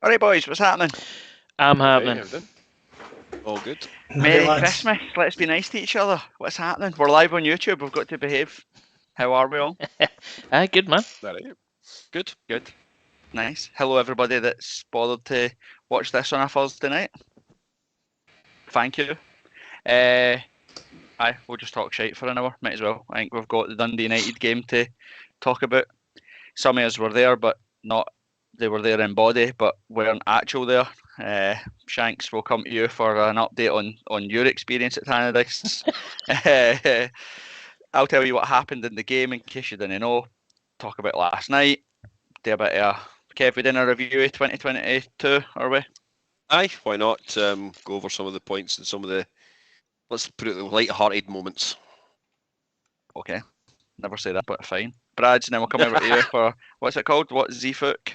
Alright boys, what's happening? I'm happening. Hey, everything. All good. Merry lads. Christmas, let's be nice to each other. What's happening? We're live on YouTube, we've got to behave. How are we all? Aye, good man. That right. Good. Good. Nice. Hello everybody that's bothered to watch this on a Thursday night. Thank you. Aye, we'll just talk shite for an hour, might as well. I think we've got the Dundee United game to talk about. Some of us were there, but not, they were there in body, but weren't actual there. Shanks, we'll come to you for an update on your experience at Tannadice. I'll tell you what happened in the game in case you didn't know. Talk about last night. Do a bit of Kev, we did a review of 2022, are we? Aye, why not? Go over some of the points and some of the, let's put it, the light-hearted moments. Okay. Never say that, but fine. Brad's, and then we'll come over to you for, what's it called? What, Zfook?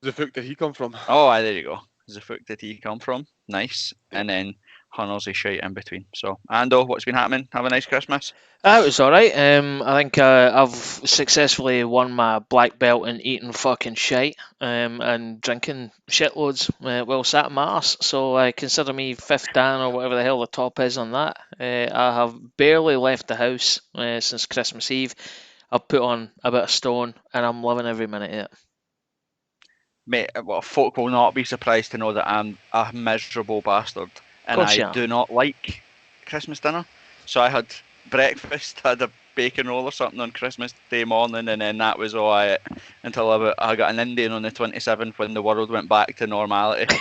The fuck did he come from? Oh, aye, there you go. Zfook did he come from? Nice. And then Hunnelsy shite in between. So, Ando, what's been happening? Have a nice Christmas. It was alright. I think I've successfully won my black belt in eating fucking shite and drinking shitloads while sat in my arse. So consider me fifth Dan or whatever the hell the top is on that. I have barely left the house since Christmas Eve. I've put on a bit of stone and I'm loving every minute of it. Mate, well, folk will not be surprised to know that I'm a miserable bastard. And Course you I are. do not like Christmas dinner. So I had breakfast, had a bacon roll or something on Christmas Day morning, and then that was all I ate until I got an Indian on the 27th when the world went back to normality.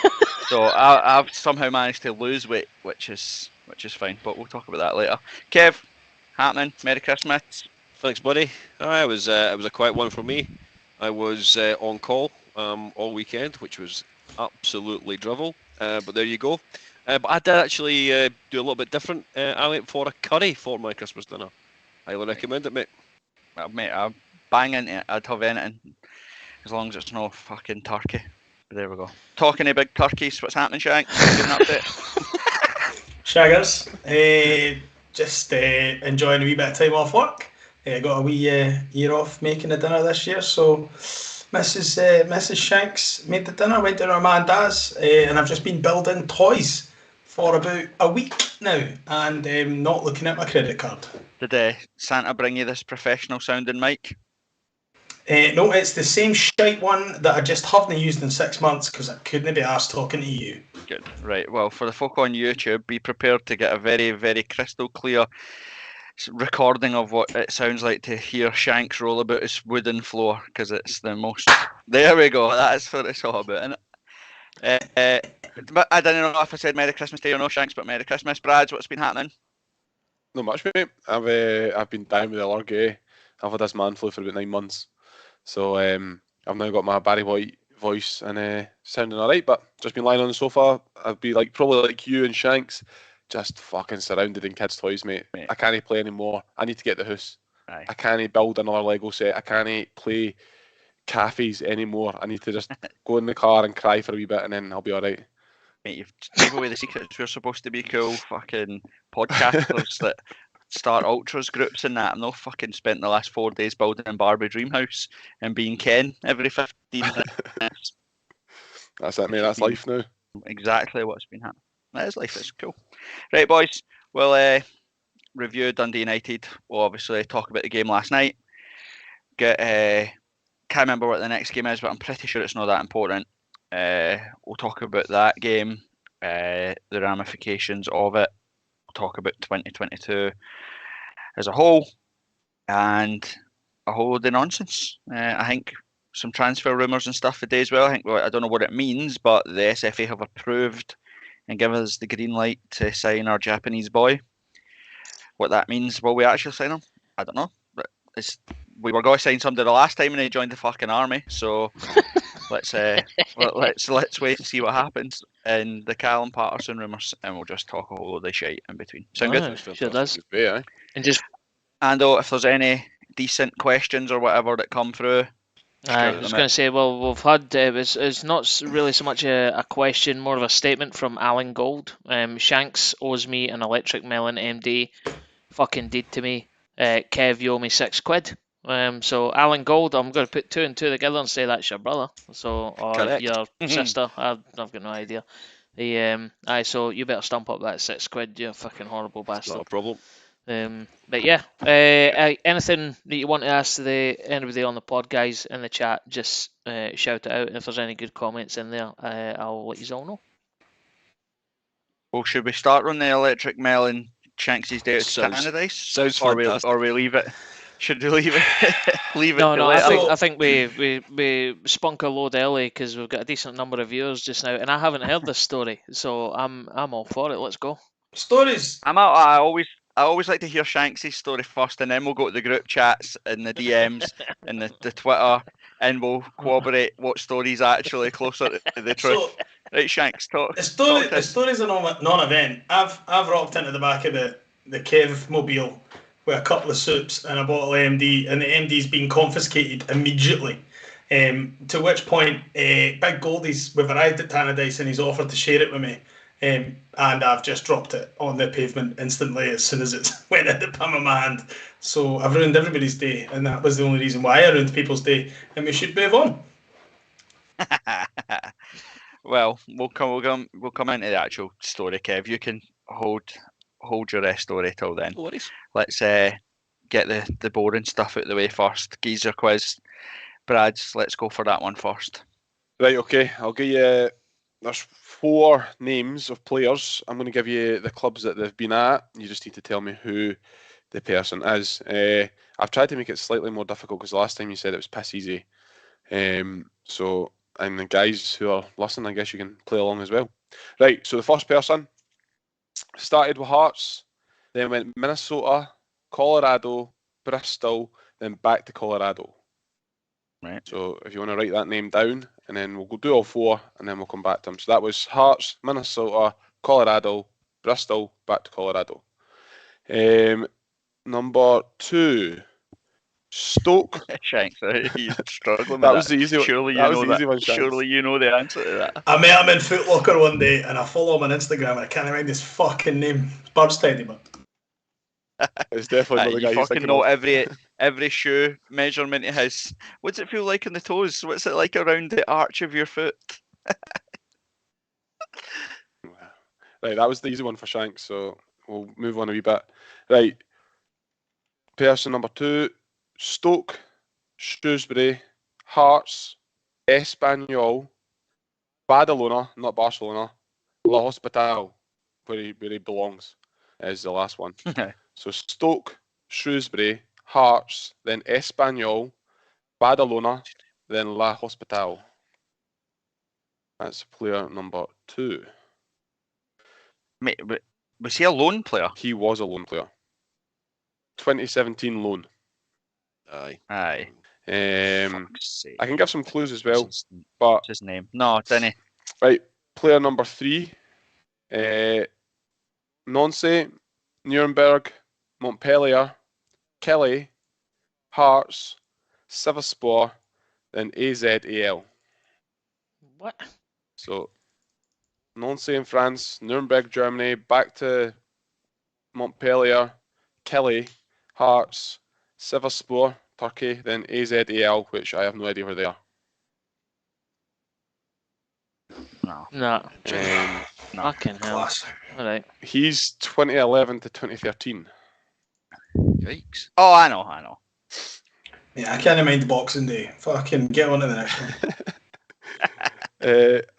So I've somehow managed to lose weight, which is fine, but we'll talk about that later. Kev, happening? Merry Christmas. Thanks, buddy. It was a quiet one for me. I was on call all weekend, which was absolutely drivel. But there you go. But I did actually do a little bit different. I went for a curry for my Christmas dinner. Highly recommend it, mate. Well, mate, I'm banging it. I'd have anything as long as it's no fucking turkey. But there we go. Talking of big turkeys, what's happening, Shank? Give an update. Shaggers, just enjoying a wee bit of time off work. Got a wee year off making the dinner this year, so Mrs. Shanks made the dinner, went to her man and dad's, and I've just been building toys for about a week now and not looking at my credit card. Did Santa bring you this professional sounding mic? No, it's the same shite one that I just haven't used in 6 months because I couldn't be arsed talking to you. Good. Right. Well, for the folk on YouTube, be prepared to get a very, very crystal clear recording of what it sounds like to hear Shanks roll about his wooden floor, because it's the most. There we go. That's what it's all about, innit? But I don't know if I said Merry Christmas to you or no, Shanks, but Merry Christmas. Brad, what's been happening? Not much, mate. I've been down with the allergy. I've had this man flu for about 9 months, so I've now got my Barry White voice and sounding alright. But just been lying on the sofa. I'd be like probably like you and Shanks, just fucking surrounded in kids' toys, mate. I can't play anymore. I need to get the house. Aye. I can't build another Lego set. I can't play cafes anymore. I need to just go in the car and cry for a wee bit, and then I'll be alright. Mate, you've gave away the secrets. We're supposed to be cool fucking podcasters that start ultras groups and that. I've not fucking spent the last 4 days building a Barbie dream house and being Ken every 15 minutes. That's it, mate. That's life now. Exactly what's been happening. That is life. It's cool. Right, boys. We'll review Dundee United. We'll obviously talk about the game last night. Can't remember what the next game is, but I'm pretty sure it's not that important. We'll talk about that game, the ramifications of it. We'll talk about 2022 as a whole, and a whole load of nonsense. I think some transfer rumours and stuff today as well. I don't know what it means, but the SFA have approved and given us the green light to sign our Japanese boy. What that means, will we actually sign him? I don't know. But we were going to sign somebody the last time and he joined the fucking army, so let's wait and see what happens in the Callum Patterson rumours, and we'll just talk a whole load of shite in between. Sound good? Sure does. Yeah. And just if there's any decent questions or whatever that come through, I was going to say, well, we've had it's not really so much a question, more of a statement from Alan Gold. Shanks owes me an electric melon MD. Fucking did to me. Kev, you owe me £6. So Alan Gold, I'm going to put 2 and 2 together and say that's your brother. So or Correct. your sister. I've got no idea. So you better stump up that £6, you fucking horrible bastard. Not a problem. But yeah, anything that you want to ask anybody on the pod, guys, in the chat, just shout it out. If there's any good comments in there, I'll let you all know. Well, should we start on the electric melon Shanks' day to Canadice? Sounds fantastic. Or we leave it? Should we leave it? leave it No, till I later? think we spunk a load early because we've got a decent number of viewers just now, and I haven't heard this story, so I'm all for it. Let's go. Stories. I always like to hear Shanks' story first, and then we'll go to the group chats and the DMs and the Twitter, and we'll corroborate what story's actually closer to the truth. So, Right, Shanks, talk. the story's a non-event. I've rocked into the back of the Kev mobile with a couple of soups and a bottle of MD, and the MD's been confiscated immediately. To which point, Big Goldie's, we've arrived at Tannadice and he's offered to share it with me. And I've just dropped it on the pavement instantly as soon as it went in the palm of my hand. So I've ruined everybody's day, and that was the only reason why I ruined people's day. And we should move on. Well, we'll come into the actual story, Kev. You can hold your story till then. No worries. Let's get the boring stuff out of the way first. Geezer quiz. Brads, let's go for that one first. Right, okay. I'll give you. There's 4 names of players. I'm going to give you the clubs that they've been at. You just need to tell me who the person is. I've tried to make it slightly more difficult because the last time you said it was piss easy. So, and the guys who are listening, I guess you can play along as well. Right, so the first person started with Hearts, then went Minnesota, Colorado, Bristol, then back to Colorado. Right. So if you want to write that name down, and then we'll do all 4, and then we'll come back to them. So that was Hearts, Minnesota, Colorado, Bristol, back to Colorado. Number 2, Stoke. Shanks, he's struggling with That was the easy one. Surely That you was know the easy that. one, Shanks. Surely you know the answer to that. I met him in Foot Locker one day, and I follow him on Instagram, and I can't remember his fucking name. Birds Teddy, but It's definitely not the guy You he's fucking thinking know of. every shoe measurement he has. What's it feel like on the toes? What's it like around the arch of your foot? Right, that was the easy one for Shanks, so we'll move on a wee bit. Right, person number 2, Stoke, Shrewsbury, Hearts, Espanyol, Badalona, not Barcelona, La Hospital, where he belongs, is the last one. So Stoke, Shrewsbury, Hearts, then Espanyol, Badalona, then La Hospital. That's player number 2. Mate, was he a lone player? He was a loan player. 2017 loan. Aye. Aye. I can give some clues as well, What's but his name? No, didn't he? right, player number 3, Nancy, Nuremberg, Montpellier, Kelly, Hearts, Sivasspor, then AZAL. What? So Nancy in France, Nuremberg, Germany, back to Montpellier, Kelly, Hearts, Sivasspor, Turkey, then AZAL, which I have no idea where they are. No. No. No. Fucking hell. class. All right. He's 2011 to 2013. Yikes. Oh, I know. Yeah, I can't mind Boxing Day. Fucking get on to the next one.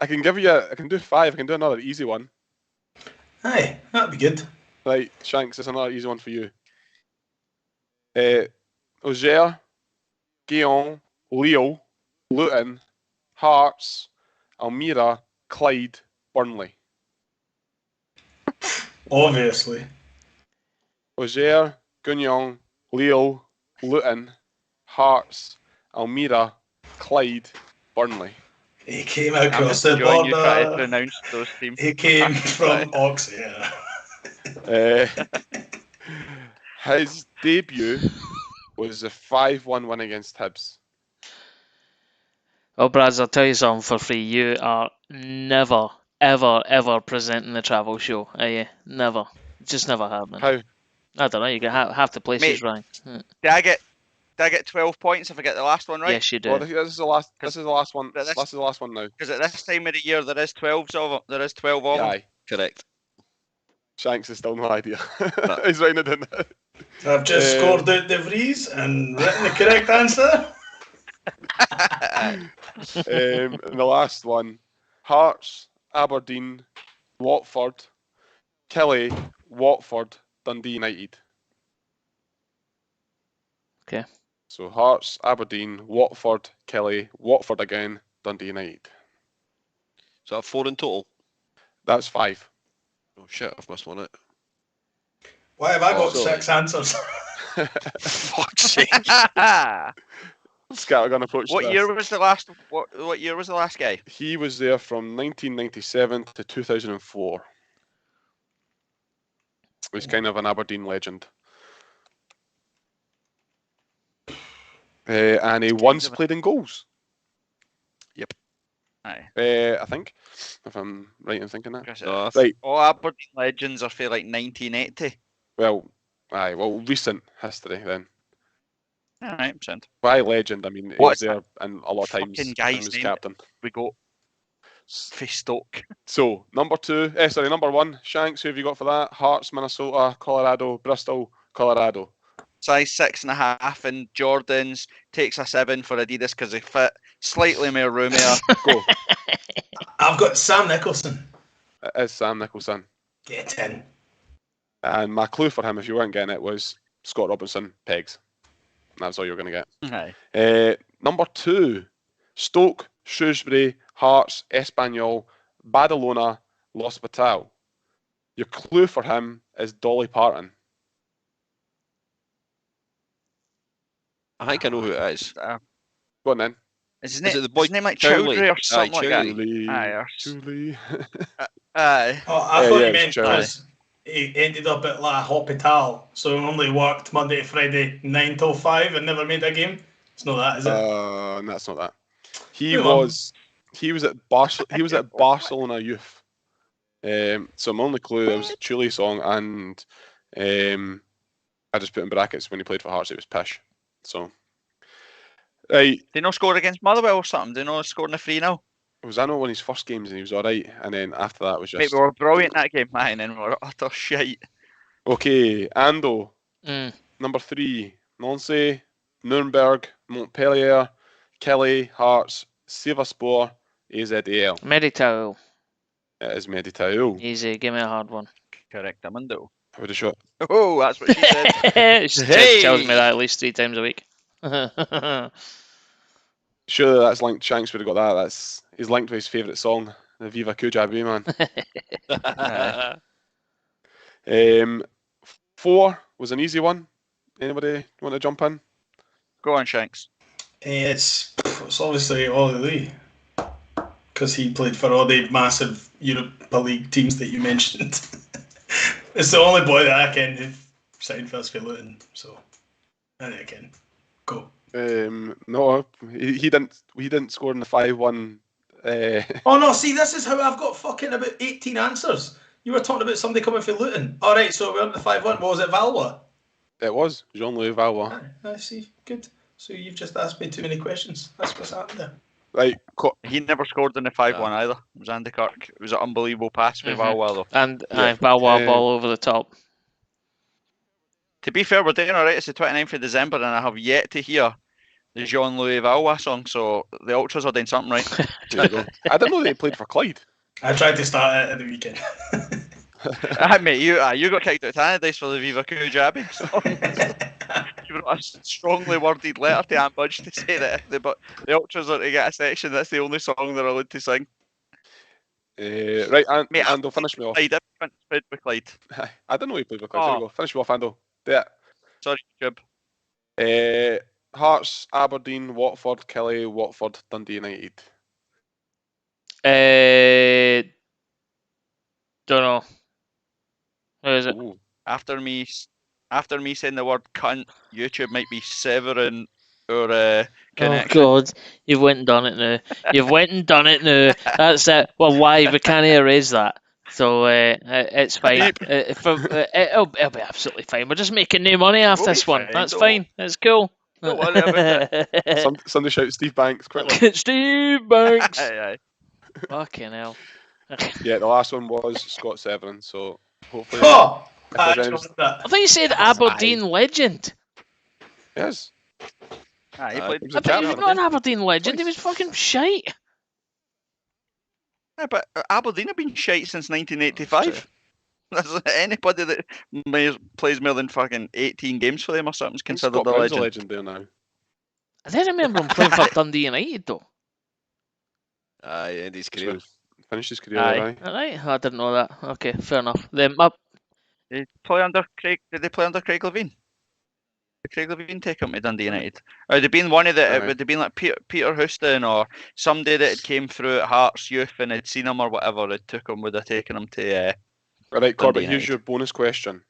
I can give you. I can do 5. I can do another easy one. Aye, that'd be good. Right, Shanks, it's another easy one for you. Auxerre, Guillaume, Lille, Luton, Hearts, Almira, Clyde, Burnley. Obviously. Auxerre, Guignon, Lille, Luton, Hearts, Almira, Clyde, Burnley. He came I'm across just the enjoying you try to border. pronounce those teams. He came from Auxerre. His debut was a 5-1 win against Hibs. Oh, Brads, I'll tell you something for free. You are never, ever presenting the travel show, are you? Never. Just never happening. How? I don't know. You get half the places Mate, right. Did I get I get 12 points if I get the last one right? Yes, you do. Well, this is the last. This is the last one. But This is the last one now. Because at this time of the year, there is 12 of them. There is 12 of them. Aye. Correct. Shanks is still no idea. He's writing it in. I've just scored out the Vries and written the correct answer. And the last one: Hearts, Aberdeen, Watford, Kelly, Watford, Dundee United. Okay. So Hearts, Aberdeen, Watford, Kelly, Watford again, Dundee United. So I have 4 in total. That's 5. Oh shit, I've missed one out. Why have I got sorry. 6 answers? Fuck's sake. Scattergun approach. What year was the last? What year was the last guy? He was there from 1997 to 2004. He's kind of an Aberdeen legend. And he once played in goals. Aye. I think, if I'm right in thinking that. No, Right. All Aberdeen legends are for like 1980. Well, recent history then. All right, sound. By legend, I mean he What's was there and a lot of times fucking and guy's was name? captain. We go for Stoke. So number 1, Shanks. Who have you got for that? Hearts, Minnesota, Colorado, Bristol, Colorado. Size 6.5 and Jordans. Takes a 7 for Adidas because they fit slightly more roomier. Go. I've got Sam Nicholson. It is Sam Nicholson. Get in. And my clue for him, if you weren't getting it, was Scott Robinson, pegs. That's all you're going to get. Aye. Number 2, Stoke, Shrewsbury, Hearts, Espanyol, Badalona, L'Hospital. Your clue for him is Dolly Parton. I think I know who it is. Go on then. Is his Is it name, the boy his name like Chowley? Chowdhury or Aye, something like that? Julie. Aye, or- Julie. Aye. Oh, I thought yeah, you meant sure. because he ended up at La Hospital, so he only worked Monday to Friday 9 till 5 and never made a game. It's not that, is it? No, that's not that. He Move on. was at Barcelona Youth. So my only clue, there was a Chile song, and I just put in brackets when he played for Hearts, it was Pish. So, right, Did he not score against Motherwell or something? Did he not score in the 3-0? was I know one of his first games and he was all right, and then after that was Mate, just we were brilliant in that game, man, and then we were utter shite. okay. Ando, Mm. number 3, Nancy, Nuremberg, Montpellier, Kelly, Hearts, Sivasspor, AZAL. Meditao. It is Meditao. Easy. Give me a hard one. Correct, Amundo. I would have shot. Oh, that's what she said. She Hey! tells me that at least 3 times a week. Surely that's linked. Shanks would have got that. He's linked with his favourite song, the Viva Kujabi, man. 4 was an easy one. Anybody want to jump in? Go on, Shanks. It's obviously Ollie Lee, because he played for all the massive Europa League teams that you mentioned. It's the only boy that I can who signed first for Luton, so I think I can. Go. No, he didn't score in the 5-1. Oh no, see, this is how I've got fucking about 18 answers. You were talking about somebody coming for Luton. Alright, so we're on the 5-1. What was it, Valois? It was Jean-Louis Valois. I see. Good. So you've just asked me too many questions. That's what's happened there. Right, He never scored in the 5-1 either. It was Andy Kirk. It was an unbelievable pass for Mhm. Valois, though. And Yeah. Balwa ball over the top. To be fair, we're doing alright. It's the 29th of December, and I have yet to hear the Jean-Louis Valois song, so the Ultras are doing something right. there you go. I didn't know that he played for Clyde. I tried to start it at the weekend. Mate, you got kicked out of Tannadice for the Viva Kujabi song. You wrote a strongly worded letter to Aunt Budge to say that if the Ultras are to get a section, that's the only song they're allowed to sing. Right, Mate, Ando, finish me off. Clyde, everyone's played with Clyde. I didn't know he played for Clyde. There you go. Finish me off, Ando. Yeah. Sorry, Jib. Hearts, Aberdeen, Watford, Kelly, Watford, Dundee United. Don't know. Who is it? Ooh. After me saying the word cunt, YouTube might be severing our connection. Oh God, you've went and done it now. You've went and done it now. That's it. Well, why? We can't erase that. So it's fine. It'll be absolutely fine. We're just making new money off We'll this be one. fine, That's don't fine. It's cool. Don't worry about it. Somebody shout Steve Banks quickly. Steve Banks. Aye. Fucking hell. Yeah, the last one was Scott Severin, so hopefully. Oh, if there's I any- chose that. I thought you said Aberdeen legend. Yes. He played. He was I a bet he champion. was not an Aberdeen legend. He Twice. was fucking shite. Yeah, but Aberdeen have been shite since 1985. There's anybody that plays more than fucking 18 games for them or something is considered Scott a Brown's legend. there now. I don't remember him playing for Dundee United though. Aye, end his career. Finished his career Aye. there, aye. Alright, I didn't know that. Okay, fair enough. Then up. Did they play under Craig Levine? Did Craig Levine take him to Dundee United? Or would it been one of the? It Aye. would have been like Peter Houston or somebody that had came through at Hearts Youth and had seen him or whatever. Had took him, would have taken him to. Alright, Corbett, Dundee here's your bonus question.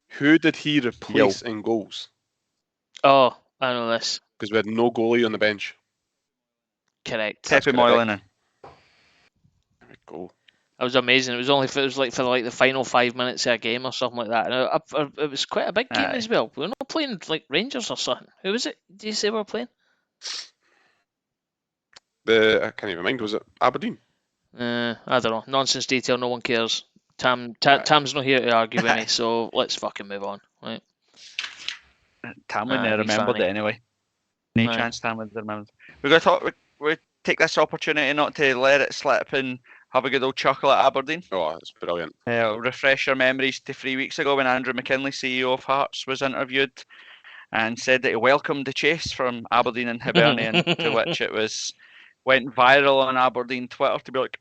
Who did he replace in goals? Oh, I know this. Because we had no goalie on the bench. Correct. That's Pepe correct. Moylan. There we go. That was amazing. It was only for the final 5 minutes of a game or something like that. And it was quite a big game Aye. as well. We were not playing like Rangers or something. Who was it? Did you say we were playing? I can't even mind. Was it Aberdeen? I don't know. Nonsense detail. No one cares. Tam's not here to argue with me, so let's fucking move on. Right. Tam wouldn't have Aye, remembered funny. it anyway. No Aye. chance Tam would have remembered. We're going to talk. We take this opportunity not to let it slip and have a good old chuckle at Aberdeen. Oh, that's brilliant. Refresh your memories to 3 weeks ago when Andrew McKinley, CEO of Hearts, was interviewed and said that he welcomed the chase from Aberdeen and Hibernian, to which it went viral on Aberdeen Twitter to be like,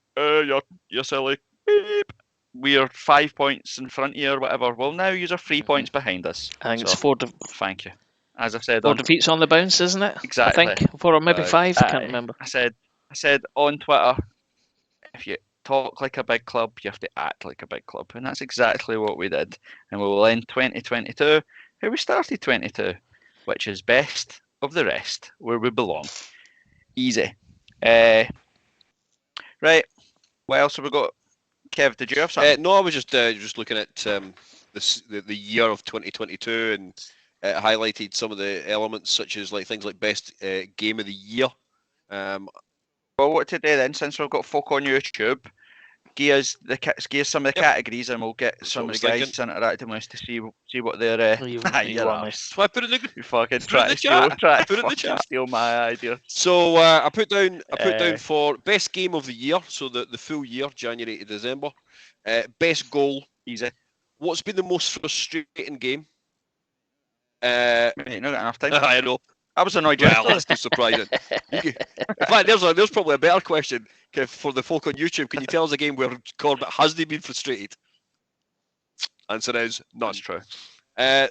you're silly. Beep. We are 5 points in front of you or whatever. Well, now you are 3 points behind us. I think So, it's four thank you. As I said, four on, defeats on the bounce, isn't it? Exactly. I think 4 or maybe Aye. 5. I can't Aye. remember. I said on Twitter, if you talk like a big club, you have to act like a big club, and that's exactly what we did. And we will end 2022 how we started 22, which is best of the rest, where we belong. Easy. Right. What else have we got? Kev, did you have something? No, I was just looking at the year of 2022 and highlighted some of the elements, such as like things like best game of the year. Well, what to do then, since we've got folk on YouTube, give us some of the categories, and we'll get some what of the I guys was interacting with us to see what they're. You you're want me. arse. So I put it in the You fucking Put it try in the to steal, chat. try to Put it in the fucking chat. steal my idea. So I put down Uh, for best game of the year, so the full year, January to December. Best goal. Easy. What's been the most frustrating game? Mate, not got enough time. I know. I was annoyed Well, yesterday. that's too surprising. In fact, there's probably a better question for the folk on YouTube. Can you tell us a game where Corbett hasn't been frustrated? Answer is none. That's true.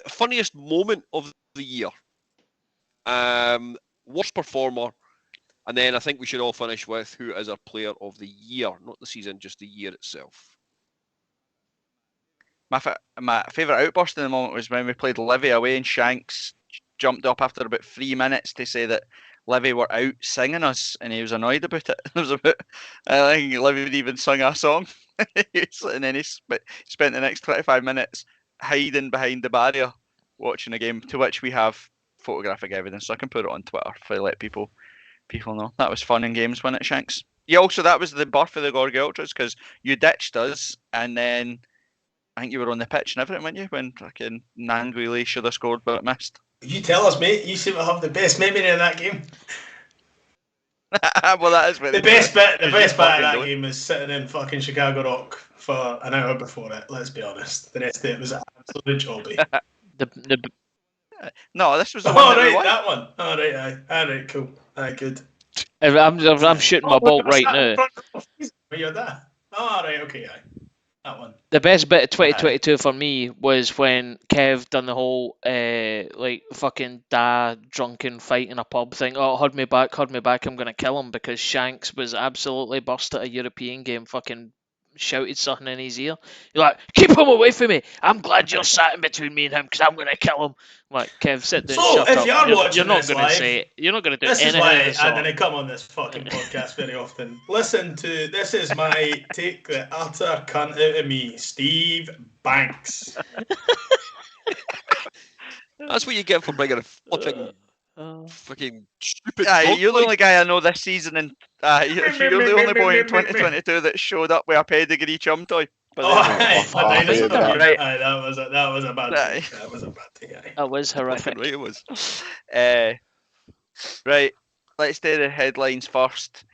Funniest moment of the year. Worst performer. And then I think we should all finish with who is our player of the year. Not the season, just the year itself. My favourite outburst in the moment was when we played Livy away and Shanks jumped up after about 3 minutes to say that Livy were out singing us, and he was annoyed about it. It was about, I think Livy had even sung a song, and then he spent the next 25 minutes hiding behind the barrier watching a game, to which we have photographic evidence, so I can put it on Twitter to let people know. That was fun in games, wasn't it, Shanks? Yeah, also that was the birth of the Gorgie Ultras, because you ditched us, and then I think you were on the pitch and everything, weren't you, when fucking Nandwili should have scored but missed. You tell us, mate. You seem to have the best memory of that game. Well, that is The best bit of that don't. game was sitting in fucking Chicago Rock for an hour before it. Let's be honest. The rest of it was an absolute jobby. No, this was the Oh, one that we right, won. that one. Oh, right, aye. All right, cool. Aye, good. I'm shooting my bolt right now. Were you that? Oh, right, okay, aye. That one. The best bit of 2022 for me was when Kev done the whole like fucking drunken fight in a pub thing. Oh, hold me back, I'm gonna kill him, because Shanks was absolutely burst at a European game, fucking shouted something in his ear. You're like, keep him away from me. I'm glad you're sat in between me and him, because I'm gonna kill him. I'm like, Kev, sit down. So, shut if up. you are watching you're not this gonna live, say it. You're not gonna do This is anything. why of the sort. I didn't come on this fucking podcast very often. Listen to, this is my take the utter cunt out of me, Steve Banks. That's what you get for bringing a flipping fucking stupid Aye, dog you're the boy. only guy I know this season, and you're the only boy in 2022 that showed up with a pedigree chum toy. But Oh, there we go. aye, I the hated dinosaur that. game. Right. Aye, that was a bad Aye. take. That was a bad take. Aye. That was horrific. Fucking right it was. Right, let's do the headlines first.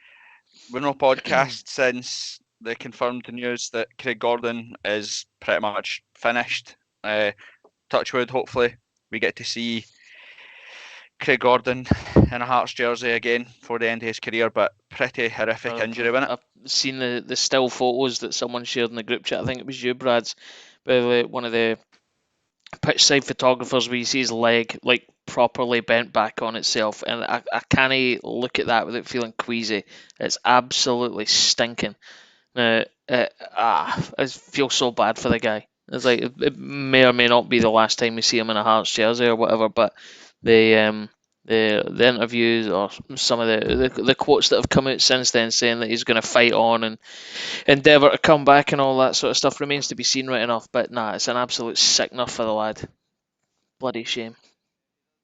We're no podcast since they confirmed the news that Craig Gordon is pretty much finished. Touchwood, hopefully we get to see Craig Gordon in a Hearts jersey again for the end of his career, but pretty horrific injury, wasn't it? I've seen the still photos that someone shared in the group chat. I think it was you, Brad's, by one of the pitch side photographers, where you see his leg like properly bent back on itself, and I can't look at that without feeling queasy. It's absolutely stinking. I feel so bad for the guy. It's like it may or may not be the last time we see him in a Hearts jersey or whatever, but the interviews or some of the quotes that have come out since then saying that he's going to fight on and endeavour to come back and all that sort of stuff remains to be seen right enough. But nah, it's an absolute sickener for the lad. Bloody shame.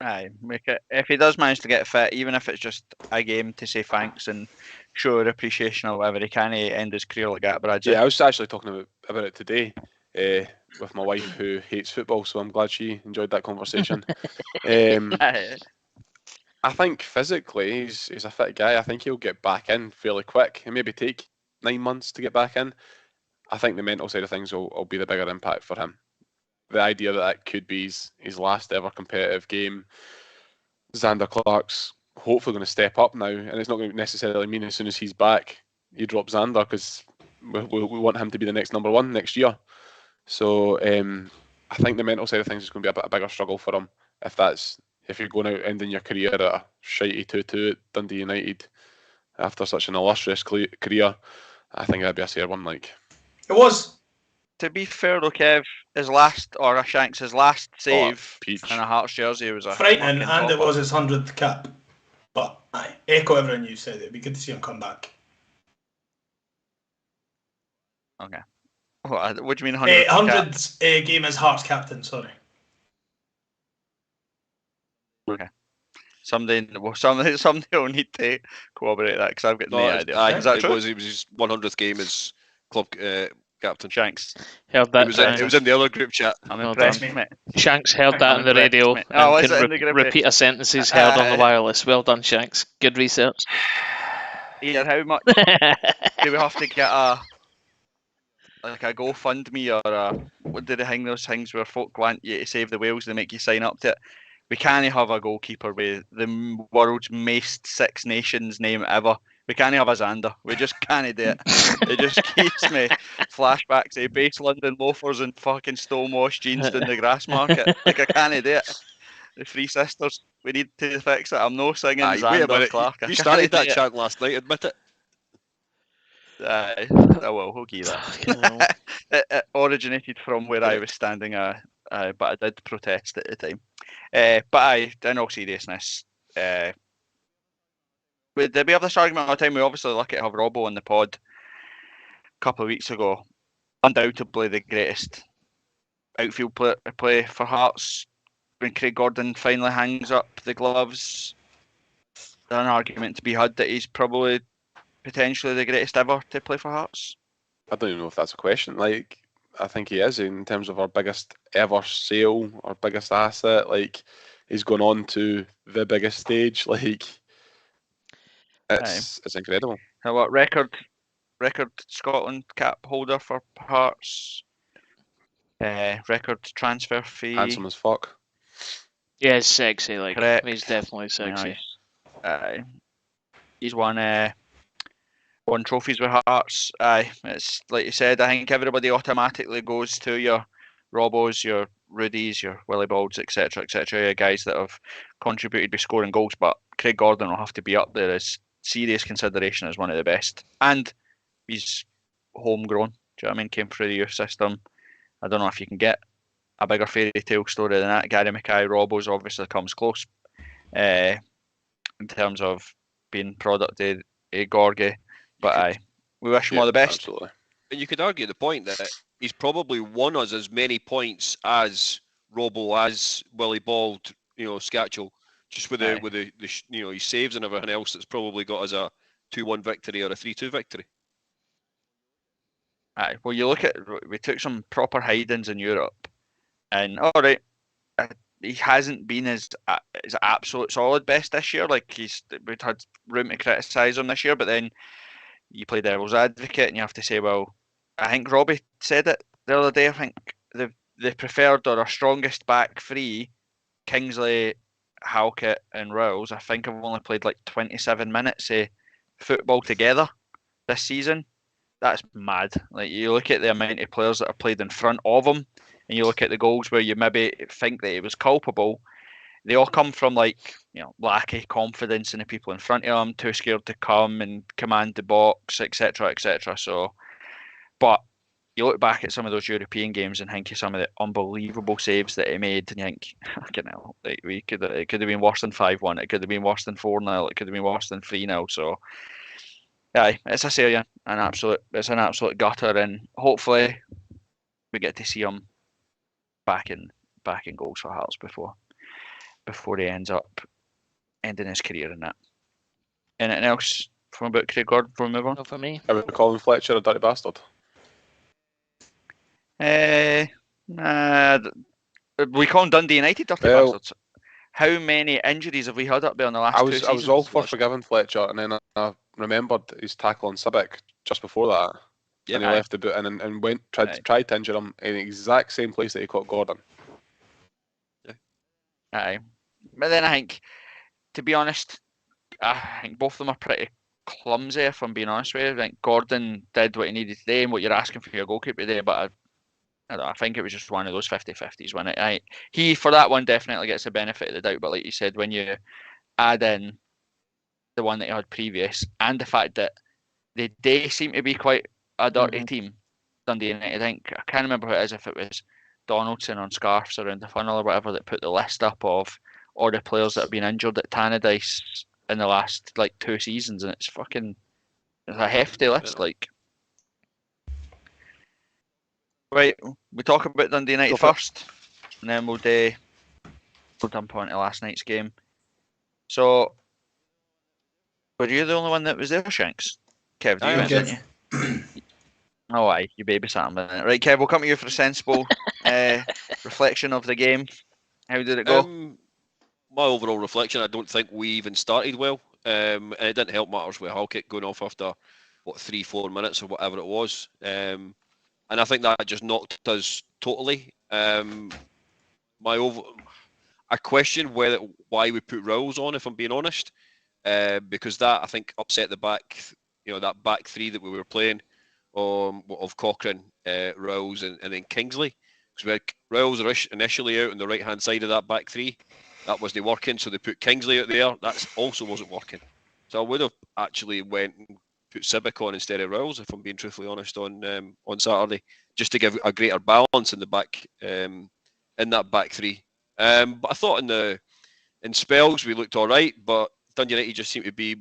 Aye, make it. If he does manage to get fit, even if it's just a game to say thanks and show our appreciation or whatever, he can end his career like that. But Yeah, I was actually talking about it today with my wife who hates football, so I'm glad she enjoyed that conversation. I think physically he's a fit guy. I think he'll get back in fairly quick. It maybe take 9 months to get back in. I think the mental side of things will be the bigger impact for him. The idea that could be his last ever competitive game. Xander Clark's hopefully going to step up now, and it's not going to necessarily mean as soon as he's back you drop Xander, because we want him to be the next number one next year. So I think the mental side of things is going to be a bigger struggle for him if you're going out ending your career at a shitey 2-2 at Dundee United after such an illustrious career. I think that'd be a fair one. Like, it was. To be fair though, Kev, his last save peach. in a Hearts jersey was a Frightening, fucking and it topper. was his 100th cap. But I echo everything you said. It'd be good to see him come back. Okay. What do you mean 100th? 100th game as Hearts captain. Sorry. Okay. Somebody will need to corroborate that, because I've got no idea. Is that true? It was his 100th game as club captain. Shanks. Heard that. It was in the other group chat. I'm Well impressed, done. mate. Shanks heard that I'm on the impressed, radio mate. and Oh, is can it in the group? repeat a sentence he's heard on the Aye. wireless. Well done, Shanks. Good research. Ian, how much do we have to get a GoFundMe or what do they hang those things where folk want you to save the whales, they make you sign up to it? We can't have a goalkeeper with the world's most Six Nations name ever. We can't have a Xander. We just can't do it. It just keeps me flashbacks to base London loafers and fucking stonewashed jeans in the grass market. Like, I can't do it. The Three Sisters, we need to fix it. I'm no singing Wait a Xander minute. Clark. You started that chant last night. Admit it. I will. We'll give that. It originated from where I was standing, but I did protest at the time. But in all seriousness, did we have this argument all the time? We obviously lucky to have Robbo on the pod a couple of weeks ago. Undoubtedly the greatest outfield play for Hearts. When Craig Gordon finally hangs up the gloves, there's an argument to be had that he's probably potentially the greatest ever to play for Hearts. I don't even know if that's a question. Like, I think he is in terms of our biggest ever sale, our biggest asset. Like, he's gone on to the biggest stage. Like, it's incredible. Now, what record Scotland cap holder for Hearts? Record transfer fee. Handsome as fuck. Yeah, it's sexy. Like, Correct. he's definitely sexy. Nice. He's won trophies with Hearts. It's like you said. I think everybody automatically goes to your Robbos, your Rudies, your Willie Balds, etc., your guys that have contributed by scoring goals. But Craig Gordon will have to be up there as serious consideration as one of the best. And he's homegrown. Do you know what I mean? Came through the youth system. I don't know if you can get a bigger fairy tale story than that. Gary Mackay, Robbos obviously comes close in terms of being product of Gorgie. But we wish him all the best. Absolutely. And you could argue the point that he's probably won us as many points as Robbo, as Willie Bald, Scatchell. just with Aye. the his saves and everything else. That's probably got us a 2-1 victory or a 3-2 victory. Aye. Well, you look at we took some proper hidings in Europe, and all right, he hasn't been his absolute solid best this year. Like we'd had room to criticise him this year, but then you play devil's advocate, and you have to say, well, I think Robbie said it the other day. I think the preferred or our strongest back three, Kingsley, Halkett, and Rowles, I think have only played like 27 minutes of football together this season. That's mad. Like you look at the amount of players that have played in front of him, and you look at the goals where you maybe think that he was culpable. They all come from like lack of confidence in the people in front of him, too scared to come and command the box, etc., etc. So, but you look back at some of those European games and think of some of the unbelievable saves that he made, and you think, fucking hell, like it could have been worse than 5-1, it could have been worse than 4-0, it could have been worse than 3-0. So, aye, it's a serious, it's an absolute gutter, and hopefully we get to see him back in goals for Hearts before he ends up ending his career in that. Anything else from about Craig Gordon before we move on? Not for me. About Colin Fletcher, a dirty bastard. Nah, we call him Dundee United dirty Well, bastards. How many injuries have we had up there in the last 2 seasons? I was all for forgiving Fletcher, and then I remembered his tackle on Civic just before that, and he left the boot and went tried to injure him in the exact same place that he caught Gordon. Aye, but then I think, to be honest, I think both of them are pretty clumsy. If I'm being honest with you, I think Gordon did what he needed today and what you're asking for your goalkeeper today, but I don't know, I think it was just one of those 50-50s when he for that one definitely gets the benefit of the doubt. But like you said, when you add in the one that he had previous and the fact that they seem to be quite a dirty team, Dundee United. I think I can't remember who it is, if it was Donaldson on Scarfs around the funnel or whatever, that put the list up of all the players that have been injured at Tannadice in the last like 2 seasons, and it's a hefty list. Like, right, we talk about Dundee United first, and then we'll jump on to last night's game. So, were you the only one that was there, Shanks? Kev, you went, didn't you? Oh, aye, you babysat him. Right, Kev, we'll come to you for a sensible reflection of the game. How did it go? My overall reflection, I don't think we even started well. And it didn't help matters with Halkett going off after, 3-4 minutes or whatever it was. And I think that just knocked us totally. I question why we put Rowles on, if I'm being honest. Because that, I think, upset the back, that back three that we were playing of Cochrane, Rowles, and then Kingsley. Because we had Rowles initially out on the right-hand side of that back three. That wasn't working, so they put Kingsley out there. That also wasn't working. So I would have actually went and put Civic on instead of Rowles, if I'm being truthfully honest, on Saturday, just to give a greater balance in the back, in that back three. But I thought in spells we looked all right, but Dundee United just seemed to be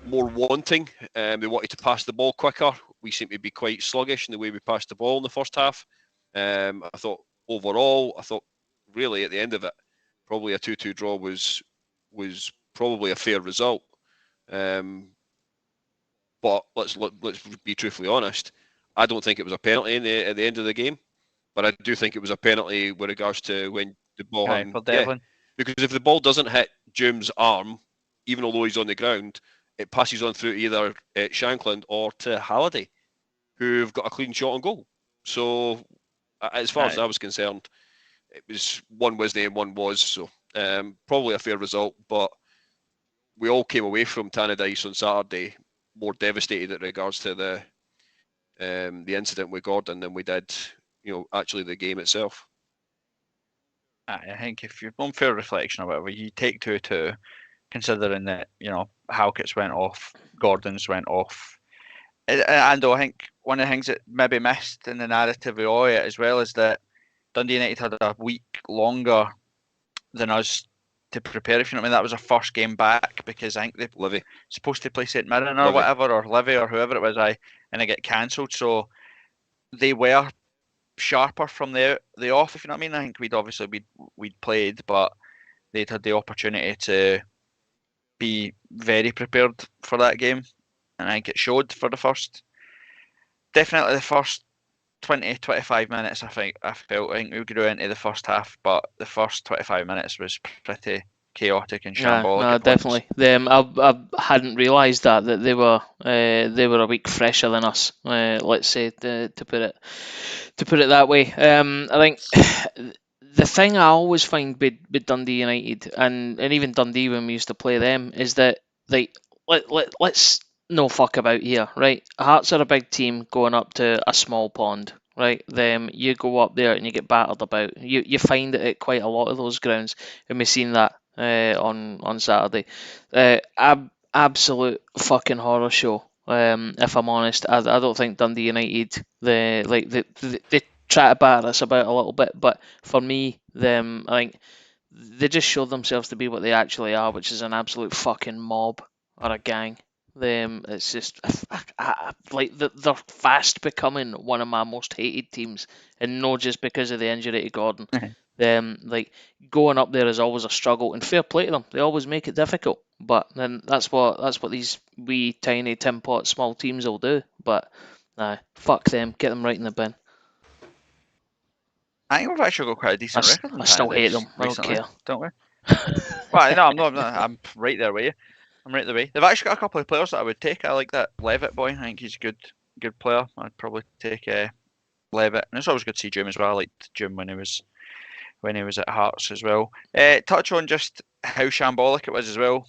more wanting. They wanted to pass the ball quicker. We seemed to be quite sluggish in the way we passed the ball in the first half. I thought really at the end of it, probably a 2-2 draw was probably a fair result. But let's be truthfully honest. I don't think it was a penalty at the end of the game, but I do think it was a penalty with regards to when the ball because if the ball doesn't hit Jum's arm, even although he's on the ground, it passes on through either Shankland or to Halliday, who've got a clean shot on goal. So as far as I was concerned, it was one wasn't and one was. So probably a fair result, but we all came away from Tannadice on Saturday more devastated in regards to the incident with Gordon than we did, actually the game itself. I think if you're on fair reflection or whatever, you take 2-2, considering that Halkett's went off, Gordon's went off, and I think one of the things that maybe missed in the narrative of all it as well is that Dundee United had a week longer than us to prepare. If you know what I mean, that was our first game back because I think they were supposed to play St Mirren or whatever, or Livy or whoever it was, and it got cancelled. So they were sharper from the off, if you know what I mean. I think we'd played, but they'd had the opportunity to be very prepared for that game, and I think it showed for definitely the first 20-25 minutes. I think we grew into the first half, but the first 25 minutes was pretty chaotic and Yeah, shambolic no, at points. definitely. I hadn't realised that they were a week fresher than us. Let's say to put it that way. I think the thing I always find with Dundee United and even Dundee when we used to play them is that like let's no fuck about here, right? Hearts are a big team going up to a small pond, right? Them you go up there and you get battered about. You find it at quite a lot of those grounds, and we've seen that on Saturday. Absolute fucking horror show. If I'm honest, I don't think Dundee United they try to batter us about a little bit, but for me, I think they just showed themselves to be what they actually are, which is an absolute fucking mob or a gang. It's just they're fast becoming one of my most hated teams, and not just because of the injury to Gordon. Like going up there is always a struggle, and fair play to them. They always make it difficult, but then that's what these wee tiny tin pot small teams will do. But fuck them, get them right in the bin. I think we've actually got quite a decent record in I still hate them. recently, I don't care. don't we? Well, no, I'm not. I'm right there with you. I'm right there with you. They've actually got a couple of players that I would take. I like that Levitt boy. I think he's a good player. I'd probably take Levitt, and it's always good to see Jim as well. I liked Jim when he was at Hearts as well. Touch on just how shambolic it was as well.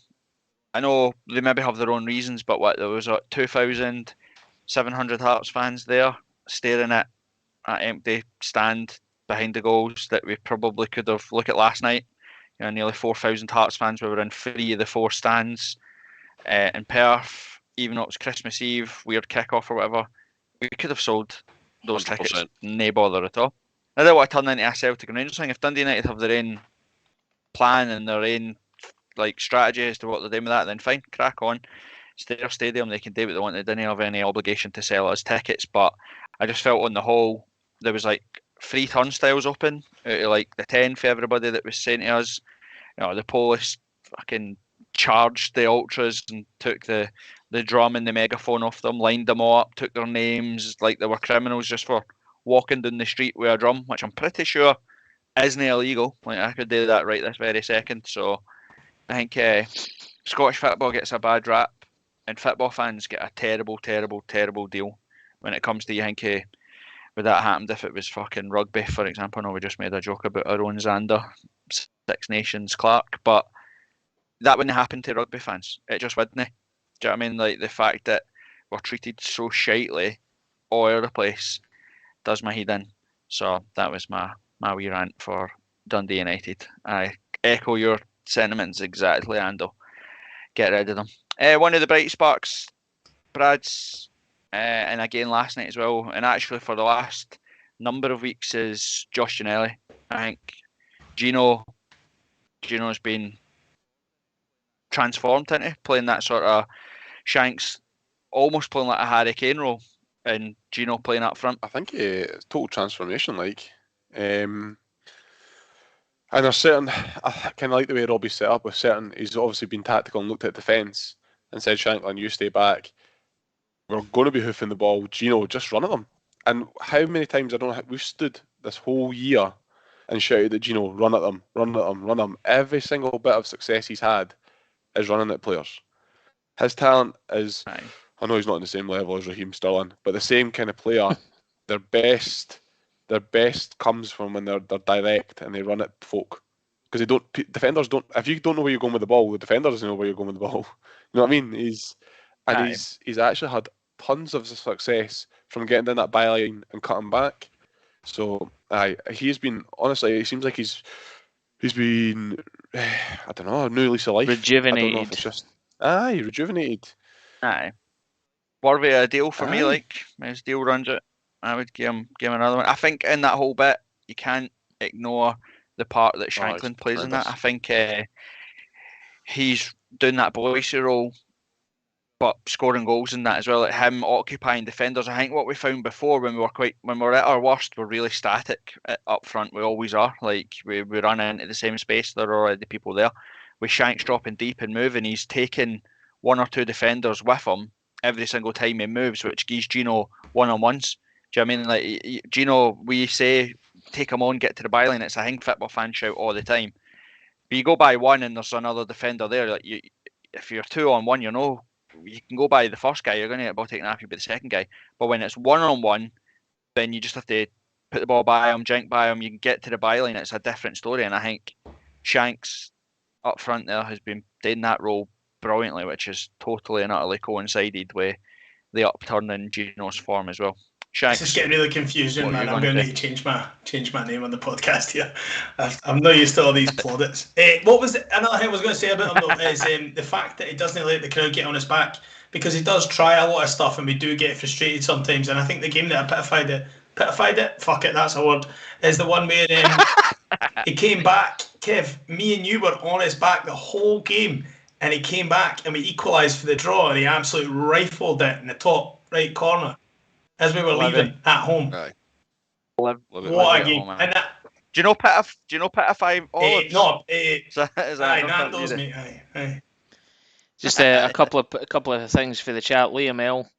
I know they maybe have their own reasons, but there was 2,700 Hearts fans there staring at an empty stand behind the goals that we probably could have. Look at last night. Nearly 4,000 Hearts fans. We were in 3 of the 4 stands in Perth. Even though it was Christmas Eve, weird kickoff or whatever, we could have sold those 100%. tickets. No bother at all. I don't want to turn into a Celtic and Rangers thing. If Dundee United have their own plan and their own strategy as to what they're doing with that, then fine, crack on. It's their stadium; they can do what they want. They didn't have any obligation to sell us tickets. But I just felt on the whole there was 3 turnstiles open out of the 10 for everybody that was saying to us. The police fucking charged the ultras and took the drum and the megaphone off them, lined them all up, took their names like they were criminals just for walking down the street with a drum, which I'm pretty sure isn't illegal. I could do that right this very second. So I think Scottish football gets a bad rap, and football fans get a terrible, terrible, terrible deal when it comes to, I think, would that happened if it was fucking rugby, for example? I know we just made a joke about our own Xander, Six Nations Clark, but that wouldn't happen to rugby fans. It just wouldn't. Do you know what I mean? The fact that we're treated so shitely all over the place does my head in. So that was my wee rant for Dundee United. I echo your sentiments exactly, Ando. Get rid of them. One of the bright sparks, Brad's, and again last night as well, and actually for the last number of weeks, is Josh Ginnelly. I think Gino's been transformed into playing that sort of Shanks, almost playing like a Harry Kane role, and Gino playing up front. I think it's total transformation, and there's certain, I kind of like the way Robbie's set up with certain. He's obviously been tactical and looked at defence and said, Shanklin, you stay back. We're going to be hoofing the ball. Gino, just run at them. And how many times we've stood this whole year and shouted at Gino, run at them, run at them, run at them. Every single bit of success he's had is running at players. His talent is, I know he's not on the same level as Raheem Sterling, but the same kind of player. Their best comes from when they're direct and they run at folk. Because defenders don't. If you don't know where you're going with the ball, the defender doesn't know where you're going with the ball. You know what I mean? He's actually had tons of success from getting down that byline and cutting back. So he's been, honestly, it seems like he's been, I don't know, a new lease of life. Rejuvenated. I don't know if it's just rejuvenated. Worthy a deal for me. As deal runs it, I would give him another one. I think in that whole bit, you can't ignore the part that Shanklin plays in that. I think he's doing that Boyce role but scoring goals in that as well, like him occupying defenders. I think what we found before when we were at our worst, we're really static up front. We always are. Like we run into the same space, there are already people there. With Shanks dropping deep and moving, he's taking one or two defenders with him every single time he moves, which gives Gino one-on-ones. Do you know what I mean? Like Gino, we say take him on, get to the byline. It's a Hink football fan shout all the time. But you go by one and there's another defender there. Like if you're 2-on-1, you can go by the first guy, you're going to get the ball taken off you by the second guy. But when it's 1-on-1, then you just have to put the ball by him, jink by him, you can get to the byline. It's a different story. And I think Shanks up front there has been doing that role brilliantly, which is totally and utterly coincided with the upturn in Gino's form as well. Shanks, this is getting really confusing, man. I'm going to need to change my name on the podcast here. I'm not used to all these plaudits. What was another thing I was going to say about him though is the fact that he doesn't let the crowd get on his back, because he does try a lot of stuff and we do get frustrated sometimes. And I think the game that I pitified it, fuck it, that's a word, is the one where he came back. Kev, me and you were on his back the whole game, and he came back and we equalised for the draw, and he absolutely rifled it in the top right corner as we were leaving at home. Aye. What a game! And do you know Pitify Olives? No, aye, Nando's, mate. Aye. Just a couple of things for the chat. Liam L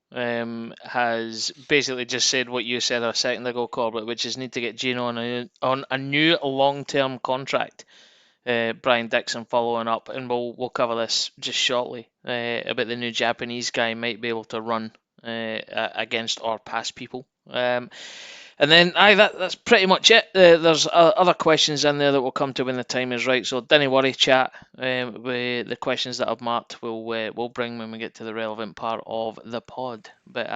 has basically just said what you said a second ago, Corbett, which is need to get Gino on a new long-term contract. Brian Dixon following up, and we'll cover this just shortly about the new Japanese guy might be able to run against or past people. And then that's pretty much it. There's other questions in there that we'll come to when the time is right. So don't worry, chat. With the questions that I've marked, we'll bring when we get to the relevant part of the pod. But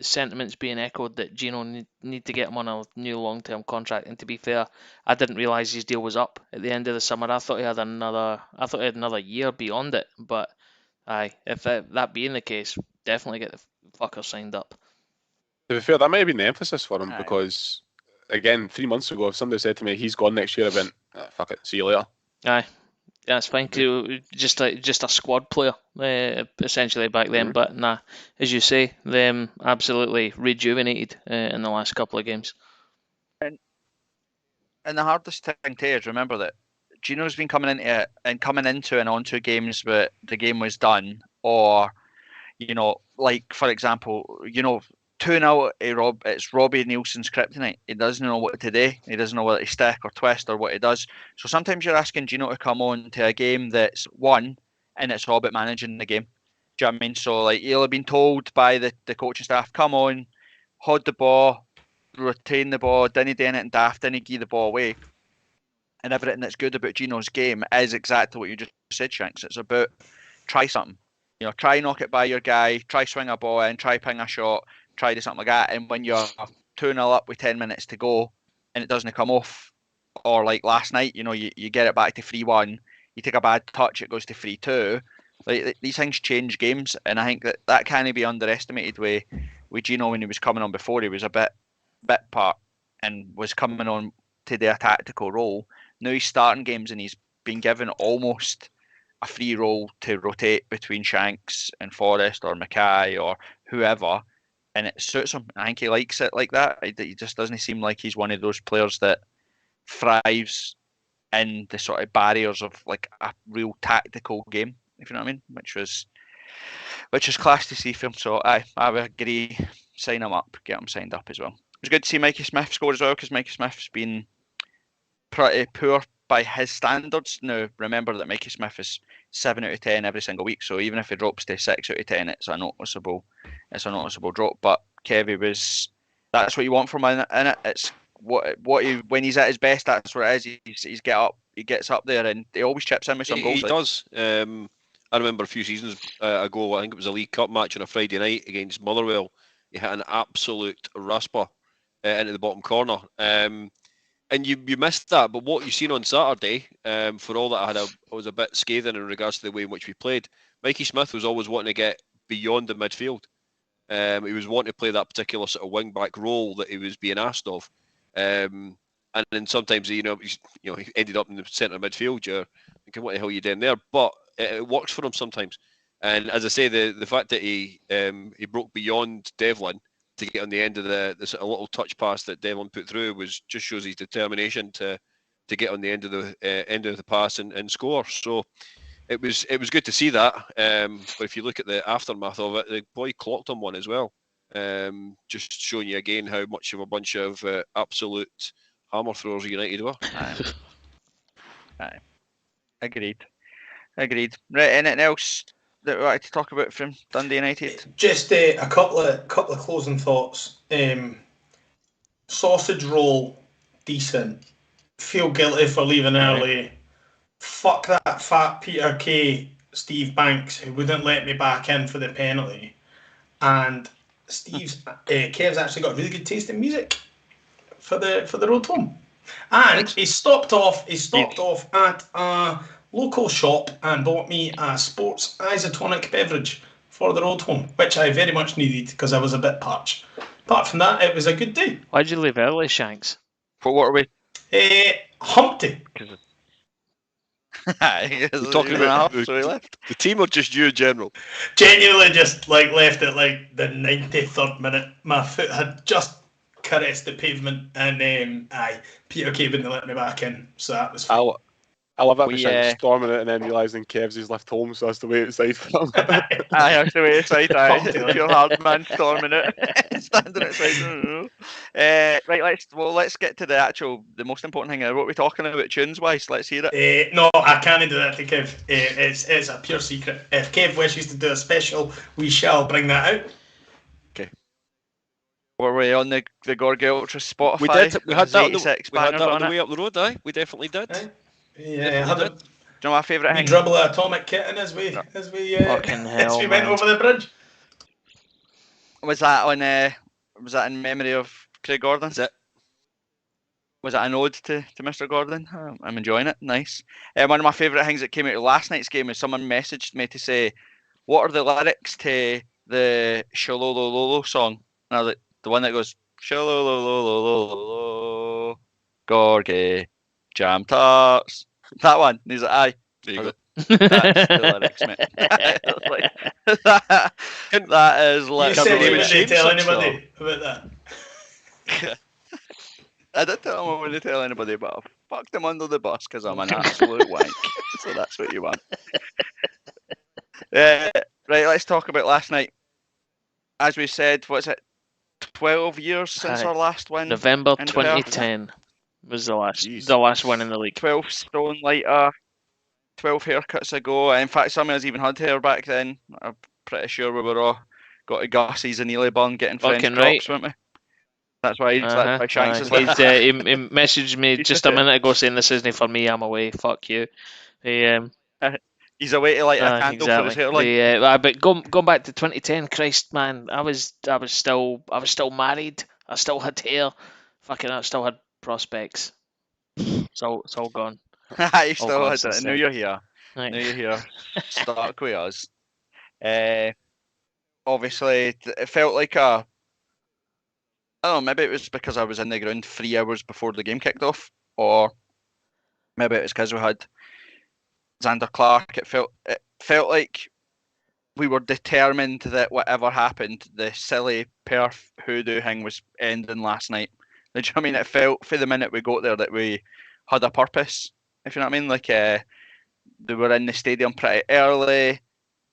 sentiments being echoed that Gino need to get him on a new long-term contract. And to be fair, I didn't realise his deal was up at the end of the summer. I thought he had another year beyond it. But if that being the case, definitely get the fucker signed up. To be fair, that might have been the emphasis for him, because, again, 3 months ago, if somebody said to me, he's gone next year, I went, fuck it, see you later. Aye, yeah, it's fine. Just a squad player, essentially, back then. But nah, as you say, them absolutely rejuvenated in the last couple of games. And the hardest thing to is remember that Gino's been coming into and onto games where the game was done, or, like, for example, 2-0 it's Robbie Nielsen's kryptonite. He doesn't know what to do. He doesn't know whether to stick or twist or what he does. So sometimes you're asking Gino to come on to a game that's won, and it's all about managing the game. Do you know what I mean? So like he'll have been told by the coaching staff, come on, hold the ball, retain the ball, didn't do anything daft, didn't give the ball away. And everything that's good about Gino's game is exactly what you just said, Shanks. It's about try something. Try knock it by your guy, try swing a ball in, try ping a shot, try to something like that. And when you're 2-0 up with 10 minutes to go and it doesn't come off, or like last night, you get it back to 3-1, you take a bad touch, it goes to 3-2. Like these things change games, and I think that can't be underestimated with Gino. When he was coming on before, he was a bit part and was coming on to their tactical role. Now he's starting games and he's been given almost a free role to rotate between Shanks and Forrest or Mackay or whoever, and it suits him. I think he likes it like that. He just doesn't seem like he's one of those players that thrives in the sort of barriers of like a real tactical game, if you know what I mean, which is class to see from him. So I would agree, sign him up, get him signed up as well. It was good to see Mikey Smith score as well, because Mikey Smith's been pretty poor by his standards. Now, remember that Mikey Smith is 7 out of 10 every single week, so even if he drops to 6 out of 10, it's a noticeable drop. But Kevy that's what you want from him in it. It's when he's at his best, that's what it is. He gets up there, and he always chips in with some goals. He does. I remember a few seasons ago, I think it was a League Cup match on a Friday night against Motherwell. He hit an absolute rasper into the bottom corner. And you missed that, but what you seen on Saturday, for all that I was a bit scathing in regards to the way in which we played. Mikey Smith was always wanting to get beyond the midfield. He was wanting to play that particular sort of wing back role that he was being asked of, and then sometimes he ended up in the centre of midfield. You're thinking, what the hell are you doing there? But it works for him sometimes. And as I say, the fact that he broke beyond Devlin to get on the end of the sort of little touch pass that Devlin put through was just shows his determination to get on the end of the pass and score. So it was good to see that. But if you look at the aftermath of it, the boy clocked him one as well. Just showing you again how much of a bunch of absolute hammer throwers United were. Aye. Agreed. Right, anything else that we wanted to talk about from Dundee United? Just a couple of closing thoughts. Sausage roll, decent. Feel guilty for leaving early. Fuck that fat Peter Kay, Steve Banks, who wouldn't let me back in for the penalty. And Kev's actually got really good taste in music for the road home. And he stopped off at a local shop and bought me a sports isotonic beverage for the road home, which I very much needed because I was a bit parched. Apart from that, it was a good day. Why'd you leave early, Shanks? For what are we? Humpty. We're talking about so he left. The team or just you in general? Genuinely just left at the 93rd minute. My foot had just caressed the pavement and Peter Kay wouldn't let me back in, so that was fun. I love that storming it and then realising Kev's is left home, so that's the way outside for him. Aye, that's the way outside. Aye, your hard man storming it, standing outside. Right, let's get to the most important thing. What are we talking about tunes wise? Let's hear it. No, I can't do that to Kev. It's a pure secret. If Kev wishes to do a special, we shall bring that out. Okay. Were we on the Gorgie Ultra Spotify? We did. We had that on the way up the road. Aye, we definitely did. Aye. Yeah, do you know my favourite thing? Dribble of Atomic Kitten as we went over the bridge. Was that in memory of Craig Gordon? Is it? Was it an ode to Mr. Gordon? I'm enjoying it. Nice. One of my favourite things that came out of last night's game is someone messaged me to say, what are the lyrics to the Shalolololo song? And I was like, the one that goes, Shalolololo, Gorgie, Jam Tarts. That one. And he's like, aye. There you go. That's the lyrics, mate. that is You like. said you wouldn't tell anybody about that. I did tell him I wouldn't tell anybody, but I fucked him under the bus because I'm an absolute wank. So that's what you want. Right, let's talk about last night. As we said, what's it? 12 years since our last win. November 2010 was the last win in the league. 12 stone lighter, 12 haircuts ago. In fact, some of us even had hair back then. I'm pretty sure we were all got a Gussies and Ealyburn getting French crops, weren't we? That's why Shanks is like... he messaged me just a minute ago saying this isn't for me, I'm away, fuck you. He's away to light a candle for his hairline. But going back to 2010, Christ man, I was still married. I still had hair. Fucking I still had prospects. It's all gone. I still had it. I knew you're here. Right. Knew you're here. Stuck with us. Obviously, it felt like I don't know, maybe it was because I was in the ground 3 hours before the game kicked off, or maybe it was because we had Xander Clark. It felt like we were determined that whatever happened, the silly perf hoodoo thing was ending last night. Do you know what I mean? It felt for the minute we got there that we had a purpose, if you know what I mean. Like they were in the stadium pretty early.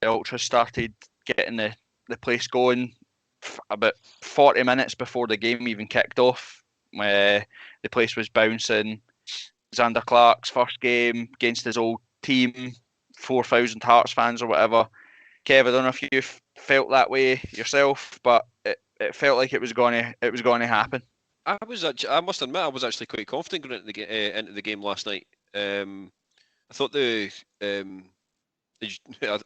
The Ultras started getting the place going about 40 minutes before the game even kicked off. The place was bouncing. Xander Clark's first game against his old team, 4,000 Hearts fans or whatever. Kev, I don't know if you felt that way yourself, but it felt like it was going to happen. I must admit, I was actually quite confident going into the game last night. I thought I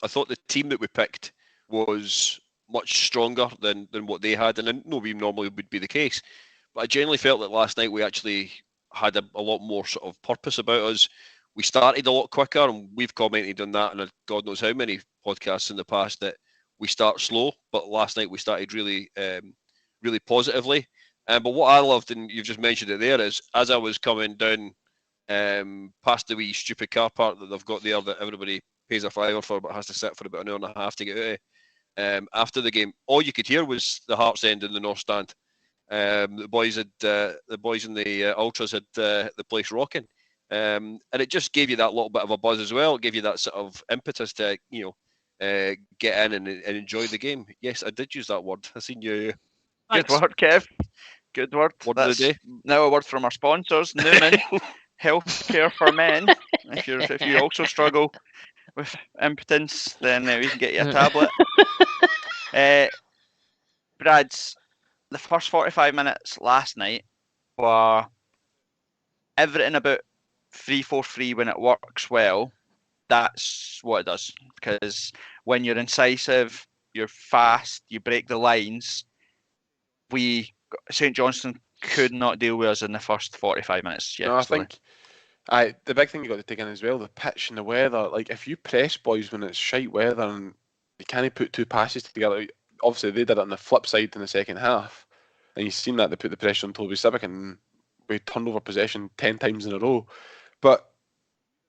thought the team that we picked was much stronger than what they had, and I know we normally would be the case. But I genuinely felt that last night we actually had a lot more sort of purpose about us. We started a lot quicker, and we've commented on that, and God knows how many podcasts in the past that we start slow. But last night we started really positively. But what I loved, and you've just mentioned it there, is as I was coming down past the wee stupid car park that they've got there that everybody pays a fiver for, but has to sit for about an hour and a half to get out of. After the game, all you could hear was the Hearts End in the North Stand. The boys in the ultras had the place rocking, and it just gave you that little bit of a buzz as well. It gave you that sort of impetus to get in and enjoy the game. Yes, I did use that word. I seen you. Good Thanks. word, Kev. Good word. Word of the day. Now a word from our sponsors, Newman Healthcare for Men. If you also struggle with impotence, then we can get you a tablet. Brad's, the first 45 minutes last night were everything about 3-4-3 when it works well. That's what it does. Because when you're incisive, you're fast, you break the lines. St Johnstone could not deal with us in the first 45 minutes. No, I think the big thing you got to take in as well, the pitch and the weather. Like, if you press boys when it's shite weather and you can't put two passes together, obviously they did it on the flip side in the second half, and you've seen that they put the pressure on Toby Civic and we turned over possession 10 times in a row. But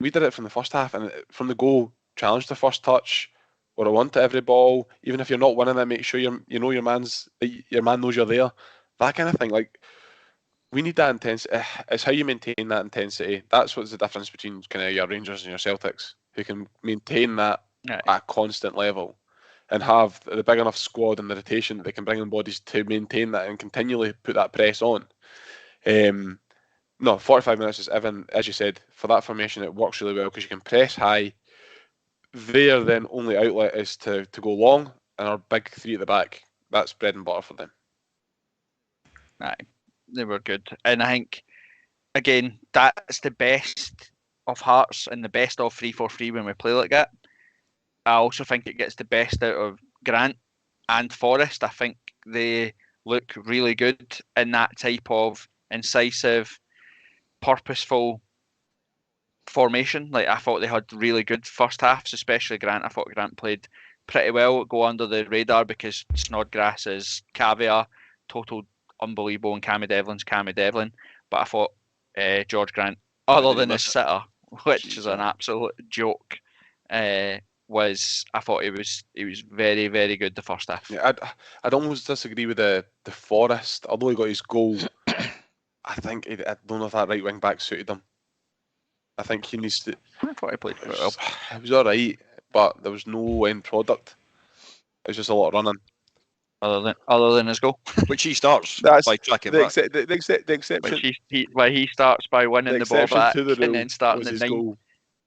we did it from the first half, and from the goal, challenge the first touch, or a one to every ball. Even if you're not winning it, make sure your man knows you're there. That kind of thing. Like, we need that intensity. It's how you maintain that intensity. That's what's the difference between kind of your Rangers and your Celtics, who can maintain that at a constant level and have the big enough squad and the rotation that they can bring in bodies to maintain that and continually put that press on. No, 45 minutes is, Evan, as you said, for that formation, it works really well because you can press high. Their then only outlet is to go long, and our big three at the back. That's bread and butter for them. Aye, they were good. And I think, again, that's the best of Hearts and the best of 3-4-3 when we play like that. I also think it gets the best out of Grant and Forrest. I think they look really good in that type of incisive, purposeful formation. Like, I thought they had really good first halves, especially Grant. I thought Grant played pretty well. Go under the radar because Snodgrass is caviar, total unbelievable, and Cammy Devlin's Cammy Devlin. But I thought George Grant, other than his sitter, which is an absolute joke, I thought he was very, very good the first half. Yeah, I'd almost disagree with the Forrest. Although he got his goal, I think I don't know if that right wing back suited him. I think he needs to. I thought he played quite well. It was all right, but there was no end product. It was just a lot of running. Other than his goal, which he starts by tracking back. The exception. He starts by winning the ball back to the and then starting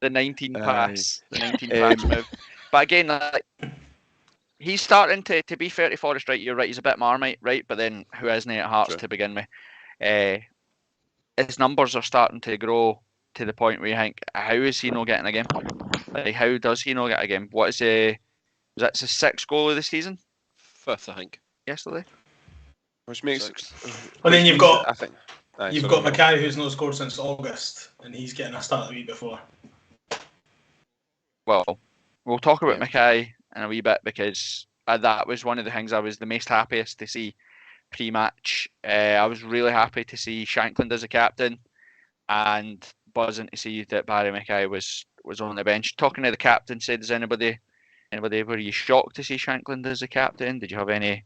the 19 pass, the 19 pass move. But again, he's starting to be fair to Forrest, right? You're right. He's a bit Marmite, right? But then who isn't he at Hearts to begin with? His numbers are starting to grow to the point where you think, how is he not getting a game? Like, how does he not get a game? Was that his sixth goal of the season? Fifth, I think. Yesterday. Which makes. Well, then you've got. I think. You've got Mackay, who's not scored since August, and he's getting a start the week before. Well, we'll talk about Mackay in a wee bit because that was one of the things I was the most happiest to see pre-match. I was really happy to see Shankland as a captain, and buzzing to see that Barry Mackay was on the bench. Talking to the captain, said, "Does anybody were you shocked to see Shankland as a captain? Did you have any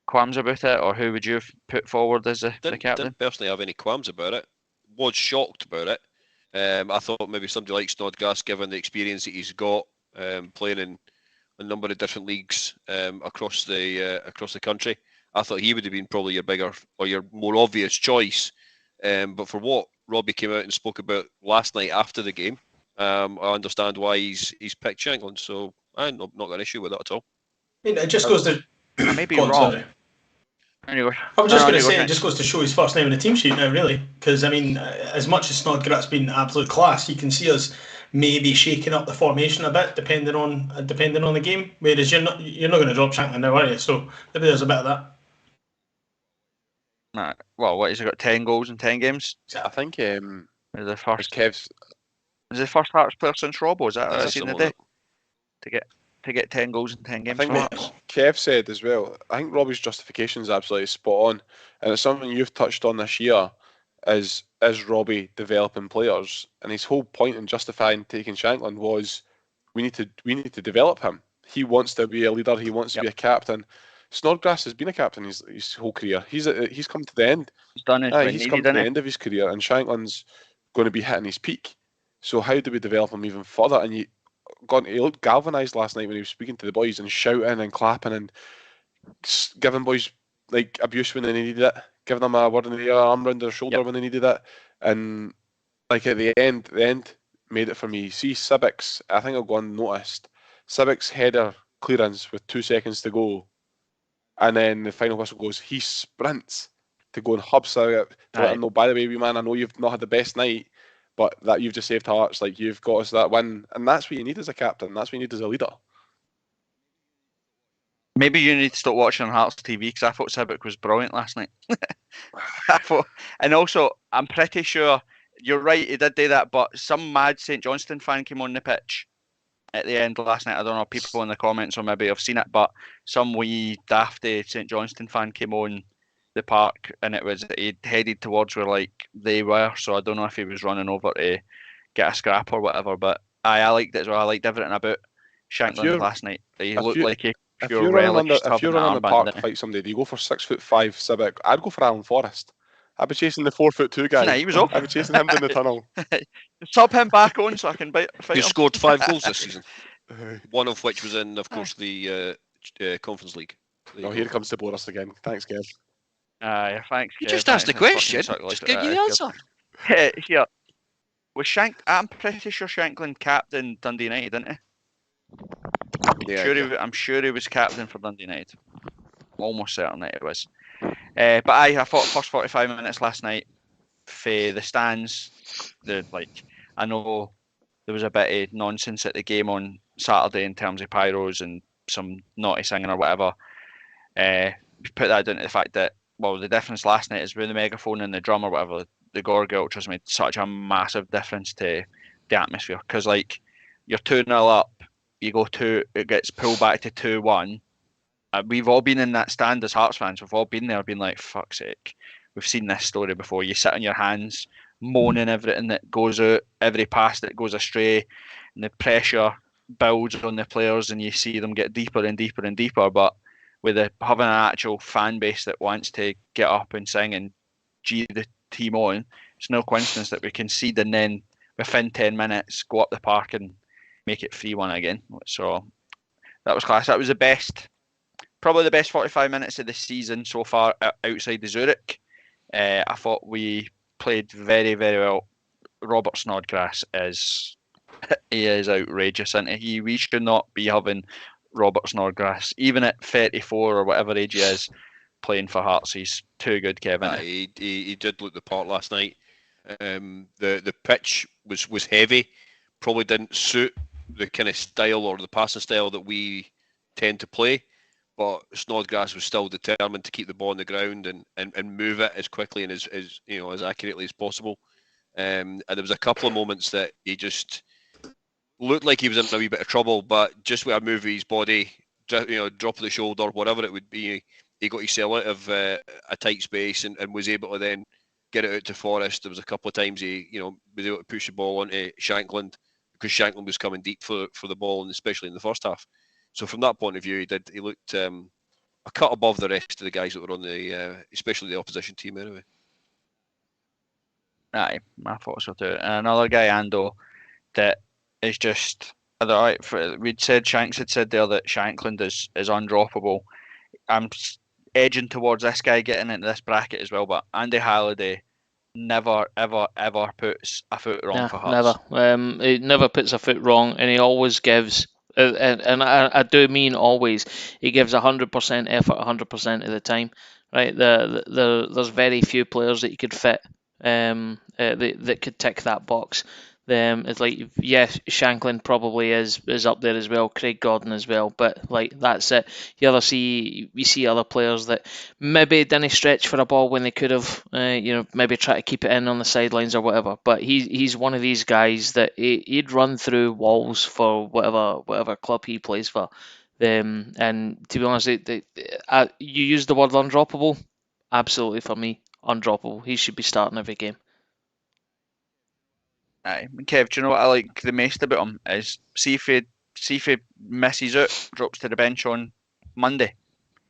qualms about it, or who would you have put forward as the captain?" Didn't personally have any qualms about it. Was shocked about it. I thought maybe somebody like Snodgrass, given the experience that he's got, playing in a number of different leagues across the country, I thought he would have been probably your bigger or your more obvious choice. But for what Robbie came out and spoke about last night after the game, I understand why he's picked Shankland. So I'm not got an issue with that at all. I mean, it just goes to. I may be wrong. Anyway, I was just going to say, it just goes to show his first name in the team sheet now, really. Because, I mean, as much as Snodgrass been absolute class, you can see us maybe shaking up the formation a bit, depending on the game. Whereas you're not going to drop Shankland now, are you? So maybe there's a bit of that. Right. Well, what, he's got 10 goals in 10 games? I think the first Kev's. Is the first Hearts player since Robbo? Is that what I seen today? To get 10 goals in 10 games. I think what Kev said as well. I think Robbie's justification is absolutely spot on, and it's something you've touched on this year. is Robbie developing players? And his whole point in justifying taking Shankland was we need to develop him. He wants to be a leader. He wants to be a captain. Snodgrass has been a captain his whole career. He's come to the end. He's done it when He's needed, come to the innit? end of his career, and Shankland's going to be hitting his peak. So how do we develop him even further? And he looked galvanised last night when he was speaking to the boys and shouting and clapping and giving boys like abuse when they needed it, giving them a word in the ear, arm round their shoulder when they needed it, and like at the end made it for me. See Sibbick's, I think I'll go unnoticed. Sibbick's header clearance with 2 seconds to go, and then the final whistle goes. He sprints to go and hub Sibbick to let him know. By the way, wee man, I know you've not had the best night, but that you've just saved hearts. Like you've got us that win, and that's what you need as a captain. That's what you need as a leader. Maybe you need to stop watching on Hearts TV because I thought Sibbick was brilliant last night. And also, I'm pretty sure you're right, he did do that, but some mad St Johnstone fan came on the pitch at the end last night. I don't know, people in the comments or maybe have seen it, but some wee dafty St Johnstone fan came on the park and he headed towards where like they were, so I don't know if he was running over to get a scrap or whatever, but I liked it as well. I liked everything about Shankland last night. He looked like a if pure you're running relish. if you're running on the park to fight somebody, do you go for 6'5" Sibbick? I'd go for Alan Forrest. I'd be chasing the 4'2" guy. Nah, he was off. I'd be chasing him down the tunnel. Sub him back on so I can fight He him. scored 5 goals this season, one of which was in, of course, the Conference League. Oh, here comes to bore us again. Thanks, Kev. Yeah, thanks. You Kev. just asked the question. Fucking Just give you the answer. Here, I'm pretty sure Shankland captained Dundee United, didn't he? Yeah, I'm sure he was captain for Dundee United. Almost certain that it was. But I thought first 45 minutes last night for the stands, I know there was a bit of nonsense at the game on Saturday in terms of pyros and some naughty singing or whatever. Put that down to the fact that, well, the difference last night is with the megaphone and the drum or whatever, the Gorga Ultras made such a massive difference to the atmosphere. Because, like, you're 2-0 up, you go 2, it gets pulled back to 2-1. We've all been in that stand as Hearts fans. We've all been there being like, fuck's sake. We've seen this story before. You sit on your hands, moaning everything that goes out, every pass that goes astray, and the pressure builds on the players, and you see them get deeper and deeper and deeper. But with having an actual fan base that wants to get up and sing and G the team on, it's no coincidence that we concede and then within 10 minutes go up the park and make it 3-1 again. So that was class. That was probably the best 45 minutes of the season so far outside the Zurich. I thought we played very, very well. Robert Snodgrass is outrageous, and we should not be having Robert Snodgrass, even at 34 or whatever age he is, playing for Hearts. He's too good, Kevin. He did look the part last night. The pitch was heavy, probably didn't suit the kind of style or the passing style that we tend to play. But Snodgrass was still determined to keep the ball on the ground and move it as quickly and as accurately as possible. And there was a couple of moments that he just looked like he was in a wee bit of trouble, but just with a move of his body, drop of the shoulder, whatever it would be, he got himself out of a tight space and was able to then get it out to Forrest. There was a couple of times he was able to push the ball onto Shankland because Shankland was coming deep for the ball, and especially in the first half. So from that point of view, he looked a cut above the rest of the guys that were on especially the opposition team anyway. Aye, I thought so too. And another guy, Ando, that is just, Shanks had said there that Shankland is undroppable. I'm edging towards this guy getting into this bracket as well, but Andy Halliday never, ever, ever puts a foot wrong for Hearts. Never. He never puts a foot wrong, and he always gives. And I do mean always. He gives 100% effort 100% of the time. Right? There's very few players that you could fit that could tick that box. It's like, yes, Shankland probably is up there as well, Craig Gordon as well, but like that's it. We see other players that maybe didn't stretch for a ball when they could have, maybe try to keep it in on the sidelines or whatever. But he's one of these guys that he'd run through walls for whatever club he plays for. And to be honest, you use the word undroppable, absolutely for me. undroppable. He should be starting every game. Aye, Kev, do you know what I like the most about him is see if he misses out, drops to the bench on Monday.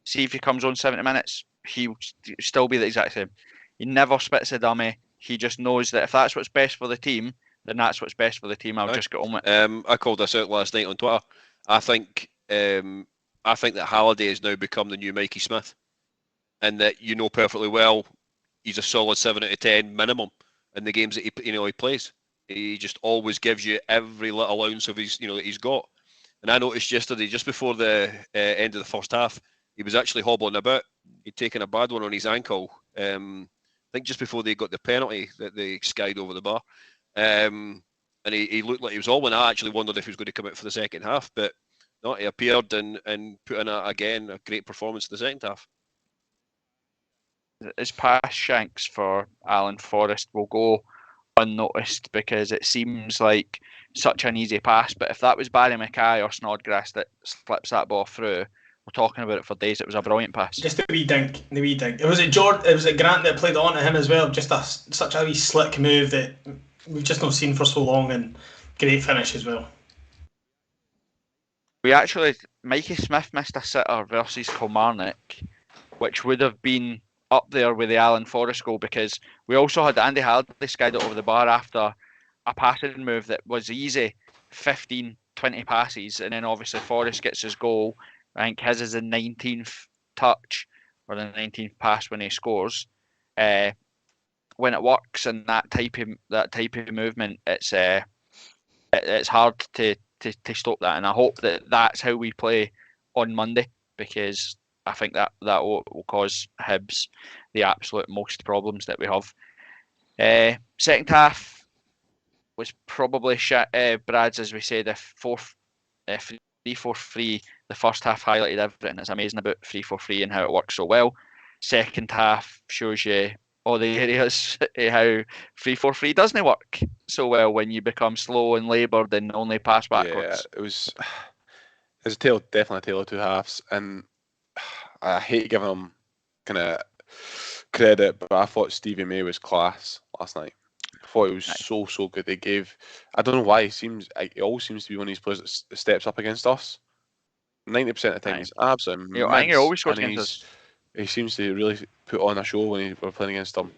See if he comes on 70 minutes, he'll still be the exact same. He never spits a dummy. He just knows that if that's what's best for the team, then that's what's best for the team. I'll just get on with it. I called this out last night on Twitter. I think that Halliday has now become the new Mikey Smith, and that you know perfectly well he's a solid 7 out of 10 minimum in the games that he plays. He just always gives you every little ounce of his that he's got. And I noticed yesterday, just before the end of the first half, he was actually hobbling about. He'd taken a bad one on his ankle. I think just before they got the penalty that they skied over the bar. And he looked like he was all when I actually wondered if he was going to come out for the second half. But no, he appeared and put in a great performance in the second half. His pass shanks for Alan Forrest will go unnoticed because it seems like such an easy pass. But if that was Barry Mackay or Snodgrass that slips that ball through, we're talking about it for days. It was a brilliant pass. Just the wee dink. It was Grant that played on to him as well. Just such a wee slick move that we've just not seen for so long, and great finish as well. Mikey Smith missed a sitter versus Kilmarnock, which would have been up there with the Alan Forrest goal, because we also had Andy Halliday skied it over the bar after a passing move that was easy, 15, 20 passes, and then obviously Forrest gets his goal. I think his is the 19th touch or the 19th pass when he scores. When it works and that type of movement, it's hard to stop that, and I hope that that's how we play on Monday, because I think that will cause Hibs the absolute most problems that we have. Second half was probably Brad's, as we said, the 3-4-3. The first half highlighted everything that's amazing about 3-4-3 and how it works so well. Second half shows you all the areas how 3-4-3 doesn't work so well when you become slow and laboured and only pass backwards. Yeah, it was definitely a tale of two halves, and I hate giving him kind of credit, but I thought Stevie May was class last night. I thought he was so good. I don't know why he always seems to be one of these players that steps up against us. 90% of the time, he's absolutely I think he always scores against us. He seems to really put on a show when we're playing against him.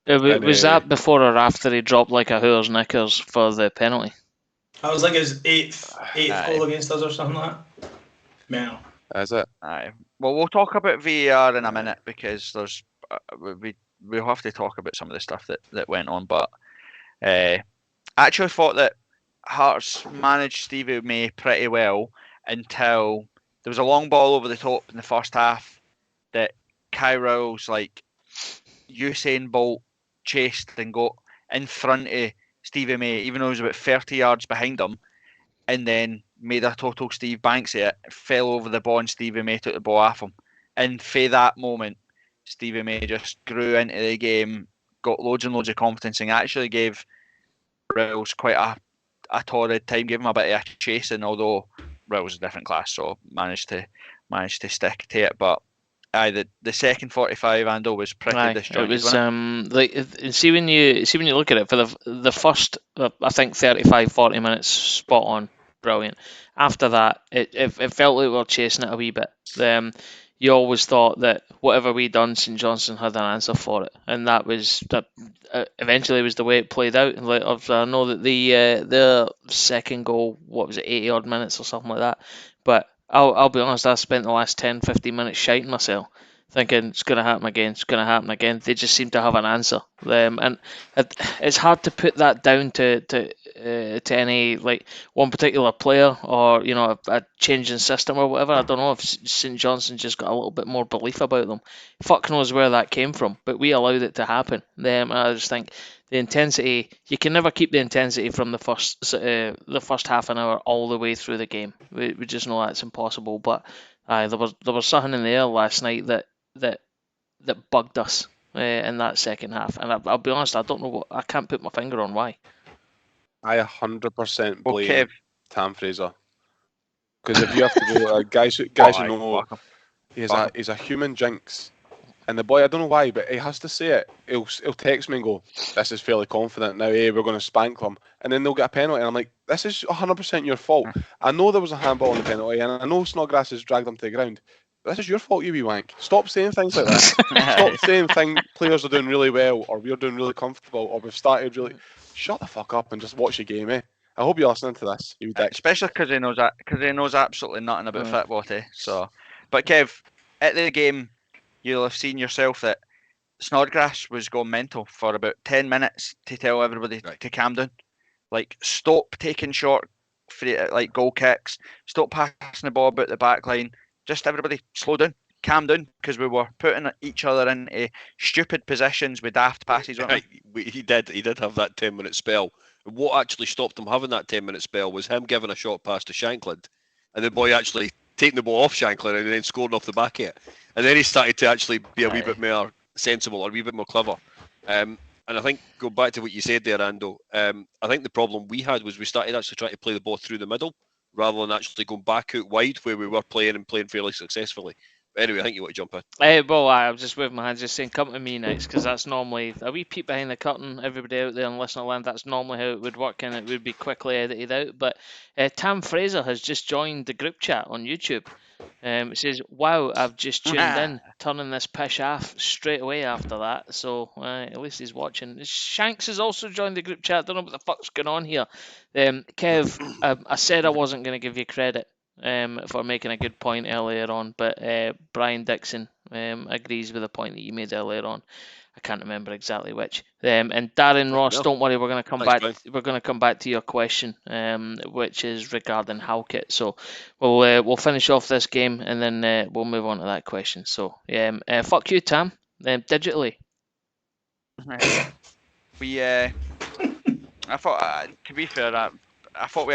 Was that before or after he dropped like a Hooers Knickers for the penalty? That was like his eighth goal against us or something like that. Yeah. Is it? Aye. Well, we'll talk about VAR in a minute, because there's we'll have to talk about some of the stuff that went on. But I actually thought that Hearts managed Stevie May pretty well until there was a long ball over the top in the first half that Kai Rowell's like Usain Bolt chased and got in front of Stevie May, even though he was about 30 yards behind him, and then made a total Steve Banks of it, fell over the ball, and Stevie May took the ball off him. And for that moment, Stevie May just grew into the game, got loads and loads of confidence, and actually gave Rowells quite a torrid time, gave him a bit of a chasing, although Rowells is a different class, so managed to stick to it. But the second 45 Ando was pretty disjointed. It was see when you look at it, for the first I think 35-40 minutes spot on, brilliant. After that, it felt like we were chasing it a wee bit. You always thought that whatever we done, St Johnstone had an answer for it, and that eventually was the way it played out. I know that the second goal, what was it, 80 odd minutes or something like that, but I'll be honest, I spent the last 10-15 minutes shiting myself, thinking it's going to happen again. They just seem to have an answer. And it's hard to put that down to any like one particular player, or a change in system or whatever. I don't know if St Johnstone just got a little bit more belief about them. Fuck knows where that came from, but we allowed it to happen. I just think the intensity, you can never keep the intensity from the first half an hour all the way through the game. We just know that's impossible. But there was something in the air last night that bugged us in that second half, and I'll be honest, I don't know I can't put my finger on why. I 100% blame Tam Fraser, because if you have to go guys who know he's a human jinx, And the boy, I don't know why, but he has to say it. He'll text me and go, "This is fairly confident now. Hey, we're going to spank them," and then they'll get a penalty. And I'm like, "This is 100% your fault. I know there was a handball on the penalty, and I know Snodgrass has dragged them to the ground. But this is your fault, you wee wank. Stop saying things like that. Stop saying players are doing really well, or we're doing really comfortable, or we've started really. Shut the fuck up and just watch the game, eh? I hope you're listening to this, you dick." Especially because he knows absolutely nothing about football, So, but Kev, at the game, you'll have seen yourself that Snodgrass was going mental for about 10 minutes to tell everybody to calm down. Like, stop taking short like goal kicks, stop passing the ball about the back line. Just everybody slow down, calm down, because we were putting each other into stupid positions with daft passes. He did have that 10-minute spell. What actually stopped him having that 10-minute spell was him giving a short pass to Shankland, and the boy actually taking the ball off Shankland and then scoring off the back of it. And then he started to actually be a wee bit more sensible or a wee bit more clever. And I think, go back to what you said there, Ando, I think the problem we had was we started actually trying to play the ball through the middle rather than actually going back out wide where we were playing fairly successfully. But anyway, I think you want to jump in. Well, I was just waving my hands, just saying, come to me next, because that's normally a wee peek behind the curtain. Everybody out there in listener land, that's normally how it would work, and it would be quickly edited out. But Tam Fraser has just joined the group chat on YouTube. It says, "Wow, I've just tuned in, turning this pish off straight away after that." So at least he's watching. Shanks has also joined the group chat. Don't know what the fuck's going on here. Kev, I said I wasn't going to give you credit for making a good point earlier on, but Brian Dixon agrees with the point that you made earlier on. I can't remember exactly which. And Darren Ross, don't worry, we're going to come back. We're going to come back to your question, which is regarding Halkett. So we'll finish off this game and then we'll move on to that question. So fuck you, Tam. Digitally. I thought, to be fair, I thought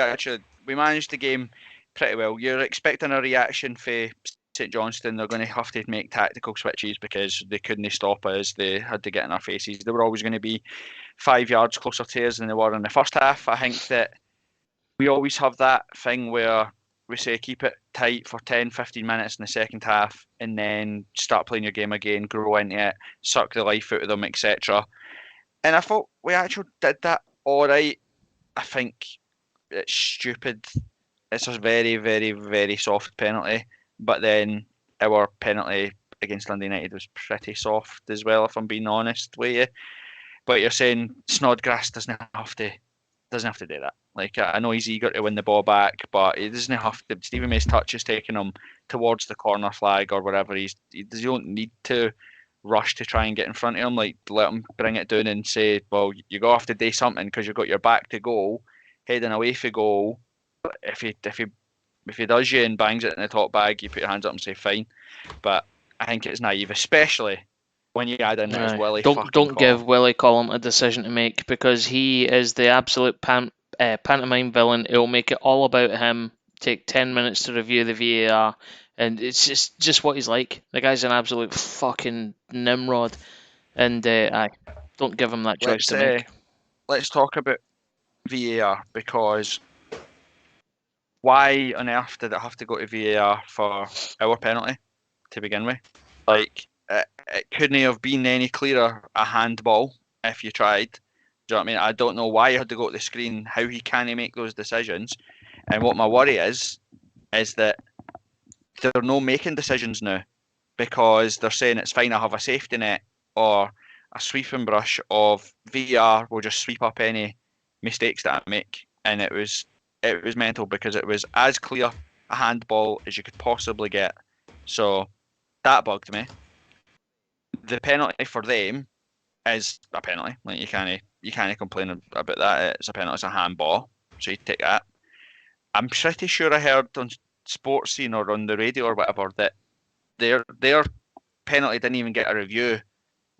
we managed the game pretty well. You're expecting a reaction for St Johnstone. They're going to have to make tactical switches because they couldn't stop us. They had to get in our faces. They were always going to be 5 yards closer to us than they were in the first half. I think that we always have that thing where we say keep it tight for 10, 15 minutes in the second half and then start playing your game again, grow into it, suck the life out of them, etc. And I thought we actually did that all right. I think it's stupid. It's a very, very, very soft penalty. But then our penalty against Dundee United was pretty soft as well, if I'm being honest with you. But you're saying Snodgrass doesn't have to do that. Like, I know he's eager to win the ball back, but he doesn't have to. Stephen May's touch is taking him towards the corner flag or whatever. You don't need to rush to try and get in front of him. Like, let him bring it down and say, well, you're going to have to do something because you've got your back to goal, heading away for goal. If he does you and bangs it in the top bag, you put your hands up and say fine. But I think it's naive, especially when you add in that as Willie. Don't give Willie Collum a decision to make, because he is the absolute pantomime villain. It'll make it all about him. Take 10 minutes to review the VAR, and it's just what he's like. The guy's an absolute fucking Nimrod, and don't give him that choice to make. Let's talk about VAR, because why on earth did it have to go to VAR for our penalty to begin with? Like, it couldn't have been any clearer a handball if you tried. Do you know what I mean? I don't know why you had to go to the screen, how he can't make those decisions. And what my worry is that they're not making decisions now because they're saying it's fine, I have a safety net or a sweeping brush of VAR will just sweep up any mistakes that I make. And it was mental because it was as clear a handball as you could possibly get. So that bugged me. The penalty for them is a penalty. Like, you can't complain about that. It's a penalty. It's a handball. So you take that. I'm pretty sure I heard on Sports Scene or on the radio or whatever that their penalty didn't even get a review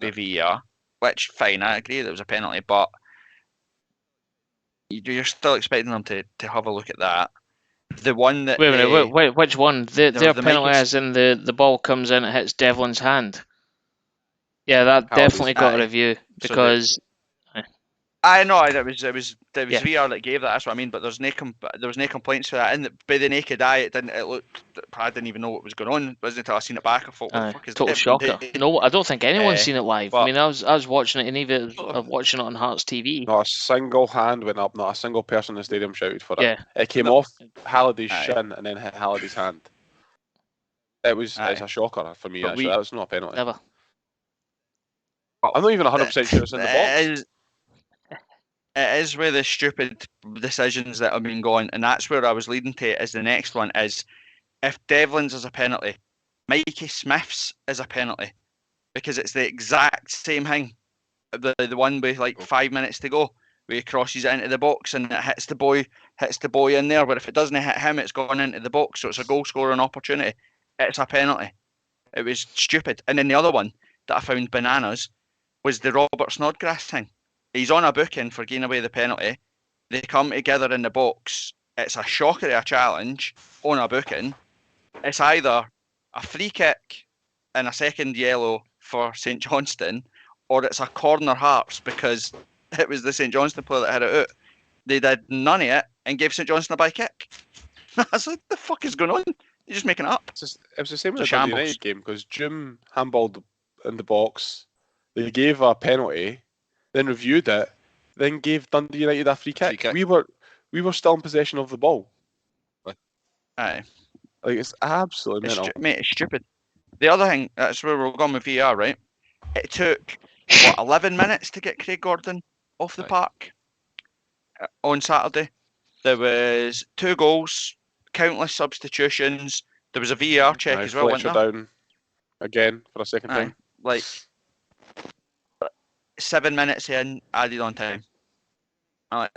with VAR, which, fine, I agree that it was a penalty, but you're still expecting them to have a look at that. The one that... Wait a minute, which one? Their penalty as in the ball comes in, it hits Devlin's hand. Yeah, that definitely got a review because... I know, it was it was VR that gave that. That's what I mean. But there was no complaints for that. And by the naked eye, it looked. I didn't even know what was going on. It wasn't until I seen it back I thought, what the fuck is total this? shocker. No, I don't think anyone's seen it live. I but- mean, I was watching it, and even watching it on Hearts TV. Not a single hand went up. Not a single person in the stadium shouted for it. Yeah. It came off Halliday's shin and then hit Halliday's hand. It's a shocker for me. Actually, that was not a penalty. Never. I'm not even 100% sure it's in the box. It is where the stupid decisions that have been going, and that's where I was leading to. Is the next one is if Devlin's is a penalty, Mikey Smith's is a penalty, because it's the exact same thing. The one with like 5 minutes to go, where he crosses it into the box and it hits the boy in there. But if it doesn't hit him, it's gone into the box, so it's a goal scoring opportunity. It's a penalty. It was stupid. And then the other one that I found bananas was the Robert Snodgrass thing. He's on a booking for giving away the penalty. They come together in the box. It's a shocker of a challenge on a booking. It's either a free kick and a second yellow for St Johnstone, or it's a corner Hearts because it was the St Johnstone player that had it out. They did none of it and gave St Johnstone a by kick. I was like, the fuck is going on? You're just making it up. It was the same with the Dundee United game, because Jim handballed in the box. They gave a penalty, then reviewed it, then gave Dundee United a free kick. We were still in possession of the ball. Aye. Like, it's absolutely mental. Mate, it's stupid. The other thing, that's where we're going with VR, right? It took, 11 minutes to get Craig Gordon off the park on Saturday. There was 2 goals, countless substitutions. There was a VR check as well, wasn't there? Down again for a second time. Like 7 minutes in, added on time. I'm like,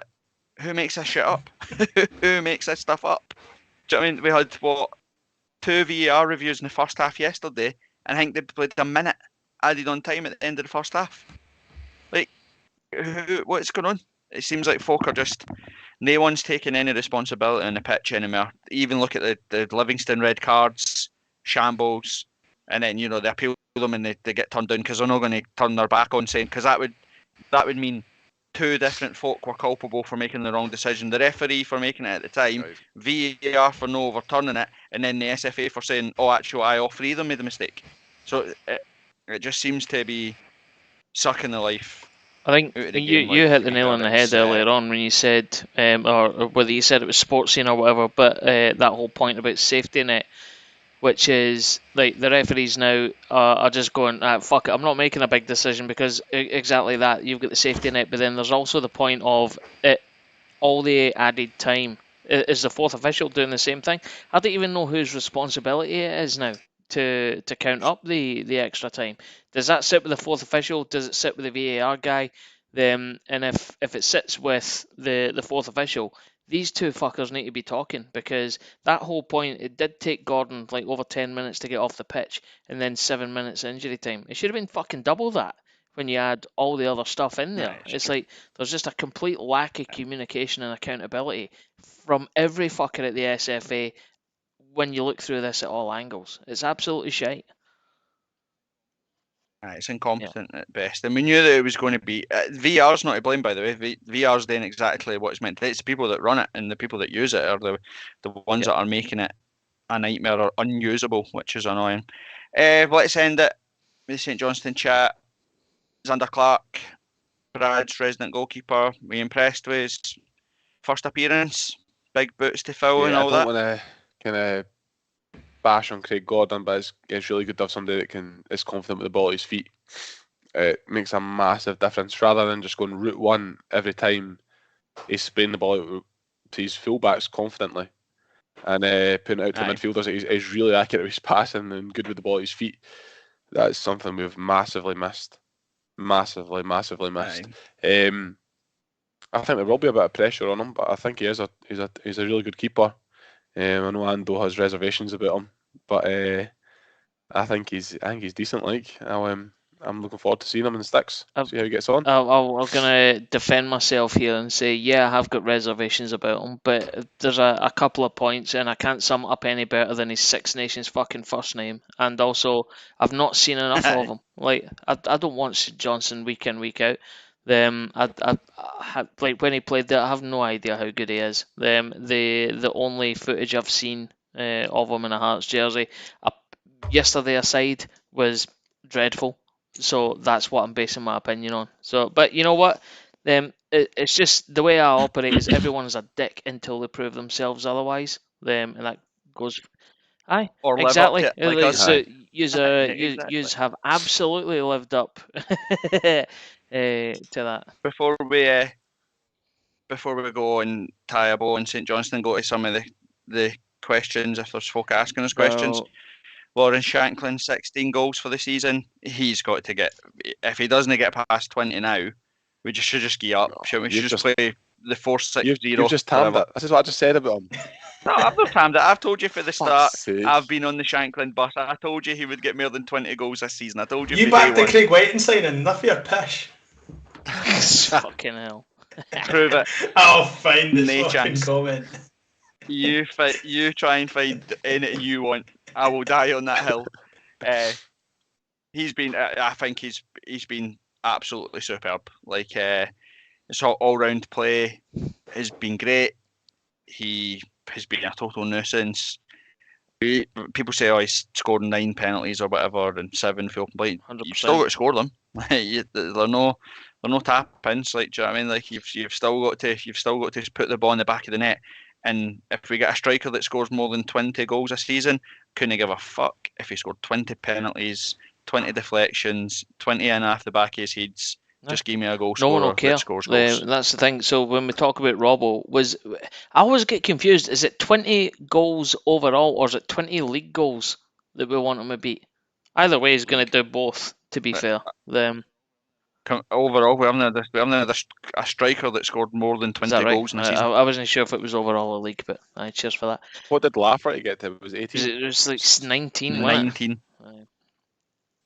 who makes this shit up? Who makes this stuff up? Do you know what I mean? We had 2 VR reviews in the first half yesterday, and I think they played a minute added on time at the end of the first half. Like, what's going on? It seems like folk are just, no one's taking any responsibility on the pitch anymore. Even look at the Livingston red cards, shambles, and then they appeal them and they get turned down because they're not going to turn their back on saying, because that would mean 2 different folk were culpable for making the wrong decision. The referee for making it at the time, VAR for no overturning it, and then the SFA for saying, oh, actually, all 3 of them made a mistake. So it just seems to be sucking the life. I think you hit the nail on the head earlier on when you said, or whether you said it was sports scene or whatever, but that whole point about safety net, which is like the referees now are just going, fuck it, I'm not making a big decision, because exactly that, you've got the safety net, but then there's also the point of it, all the added time. Is the 4th official doing the same thing? I don't even know whose responsibility it is now to count up the extra time. Does that sit with the 4th official? Does it sit with the VAR guy? And if it sits with the 4th official, these 2 fuckers need to be talking, because that whole point, it did take Gordon like over 10 minutes to get off the pitch and then 7 minutes injury time. It should have been fucking double that when you add all the other stuff in there. It's like there's just a complete lack of communication and accountability from every fucker at the SFA when you look through this at all angles. It's absolutely shite. It's incompetent at best, and we knew that it was going to be. VR's not to blame, by the way. VR's doing exactly what it's meant to. It's the people that run it and the people that use it are the ones that are making it a nightmare or unusable, which is annoying. Let's end it with St Johnstone chat. Xander Clark, Brad's resident goalkeeper. We impressed with his first appearance, big boots to fill and all that. I don't want to kind of bash on Craig Gordon, but it's really good to have somebody that is confident with the ball at his feet. It makes a massive difference, rather than just going route one every time he's spraying the ball out to his fullbacks confidently and putting it out to the midfielders. He's really accurate with his passing and good with the ball at his feet. That's something we've massively missed. Massively missed. I think there will be a bit of pressure on him, but I think he's a really good keeper. I know Ando has reservations about him, but I think he's decent. Like, I'm looking forward to seeing him in the sticks. See how he gets on. I'm gonna defend myself here and say, yeah, I have got reservations about him, but there's a couple of points, and I can't sum it up any better than his Six Nations fucking first name. And also, I've not seen enough of him. Like, I don't want St Johnstone week in, week out. Like when he played there, I have no idea how good he is. The only footage I've seen of him in a Hearts jersey, yesterday aside, was dreadful. So that's what I'm basing my opinion on. So, but you know what? It's just the way I operate is everyone's a dick until they prove themselves otherwise. And that goes. Aye, Or live up exactly. to it, like us. So Exactly. yous have absolutely lived up to that. Before we go and tie a bow in St Johnstone, go to some of the questions. If there's folk asking us questions, Well, Lauren Shanklin, 16 goals for the season. He's got to get. If he doesn't get past 20 now, we should just give up. No, We should just play the 4-6-0. You've just tammed it. This is what I just said about him. No, I've not timed it. I've told you for the start. Fuck's sake. I've been on the Shanklin bus. I told you he would get more than 20 goals this season. I told you. You for backed day the one. Craig Whiting signing, enough of your pish. fucking hell. Prove it. I'll find this Nay fucking chance. comment. You try and find anything you want. I will die on that hill. He's been. I think he's been absolutely superb. Like his all round play has been great. He has been a total nuisance. People say, "Oh, he's scored 9 penalties or whatever and 7 full complete." 100%. You've still got to score them. They're no tap ins. Like, do you know what I mean? Like you've still got to put the ball in the back of the net. And if we get a striker that scores more than 20 goals a season, couldn't give a fuck if he scored 20 penalties, 20 deflections, 20 in off the back of his heads. No. Just give me a goal No one scorer will care. that scores goals. That's the thing. So when we talk about Robbo, I always get confused. Is it 20 goals overall, or is it 20 league goals that we want him to beat? Either way, he's going to do both. To be fair, Overall, we haven't had a striker that scored more than 20 is that right? goals in a season. I wasn't sure if it was overall a league, but cheers for that. What did Lafferty get to? Was it 18? It was like 19, wasn't 19. it?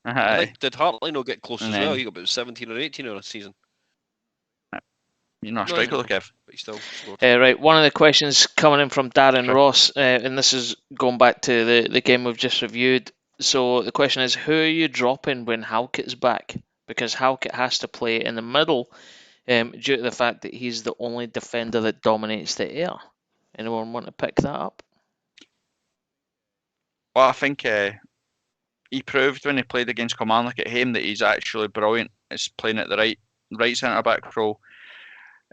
I think, did Hartley not get close And as well? then- He got about 17 or 18 in a season, You're not a No, striker, no. look, Kev. but he still scored. Right, one of the questions coming in from Darren Sure. Ross, and this is going back to the game we've just reviewed. So the question is, who are you dropping when Halkett's back? Because Halkett has to play in the middle due to the fact that he's the only defender that dominates the air. Anyone want to pick that up? Well, I think he proved when he played against Kilmarnock at home that he's actually brilliant. He's playing at the right centre back role,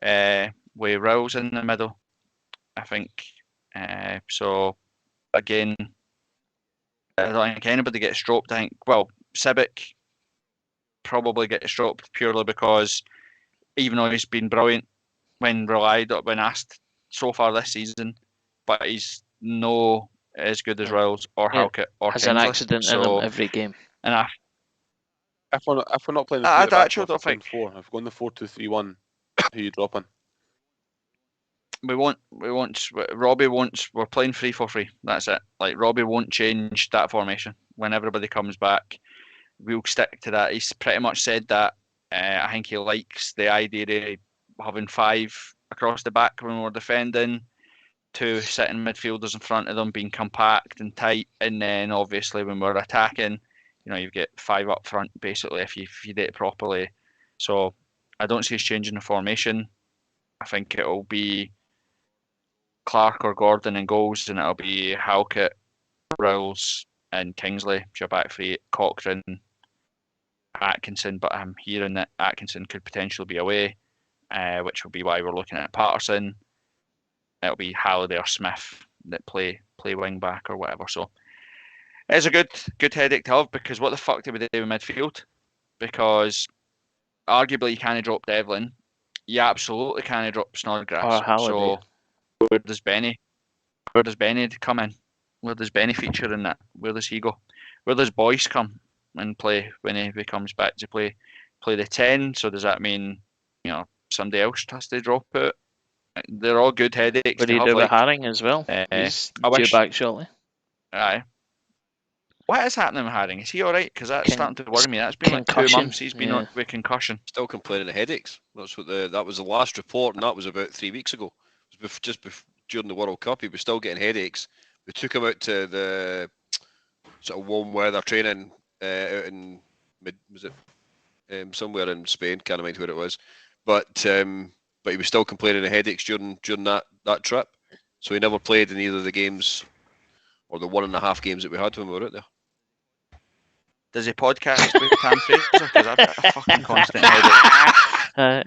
with Rowles in the middle. I think so. Again, I don't think anybody gets dropped. I think Sibic probably gets dropped purely because even though he's been brilliant when asked so far this season, but he's no as good as Rowles or Yeah. Halkett or Has Kingsley. an accident in him every game. And If we're not playing the I three at actually back, don't if we're think- playing 4, if we're going the 4-2-3-1, who are you dropping? we won't. Robbie won't. We're playing 3-4-3. That's it. Like Robbie won't change that formation when everybody comes back. We'll stick to that. He's pretty much said that. I think he likes the idea of having 5 across the back when we're defending, 2 sitting midfielders in front of them, being compact and tight, and then obviously when we're attacking, you get 5 up front basically if you do it properly. So I don't see us changing the formation. I think it'll be Clark or Gordon in goals, and it'll be Halkett, Rowles, and Kingsley. Your back 3, Cochrane, Atkinson, but I'm hearing that Atkinson could potentially be away, which will be why we're looking at Patterson. It'll be Halliday or Smith that play wing back or whatever. So it's a good headache to have, because what the fuck do we do in midfield? Because arguably you can't drop Devlin. You absolutely can't drop Snodgrass. Or Halliday. So where does Benny come in? Where does Benny feature in that? Where does he go? Where does Boyce come and play when he comes back to play the 10? So does that mean somebody else has to drop out? They're all good headaches. What do you do with Haring as well? He's due back shortly. Aye. What is happening with Haring? Is he all right? Because that's starting to worry me. That's been like 2 concussion, months he's been on with concussion. Still complaining of headaches. That's what that was the last report, and that was about 3 weeks ago. It was during the World Cup. He was still getting headaches. We took him out to the sort of warm weather training out in somewhere in Spain. Can't remember where it was, but he was still complaining of headaches during that trip. So he never played in either of the games or the 1.5 games that we had when we were out there. Does he podcast with Cam Fraser? Because I've got a fucking constant headache.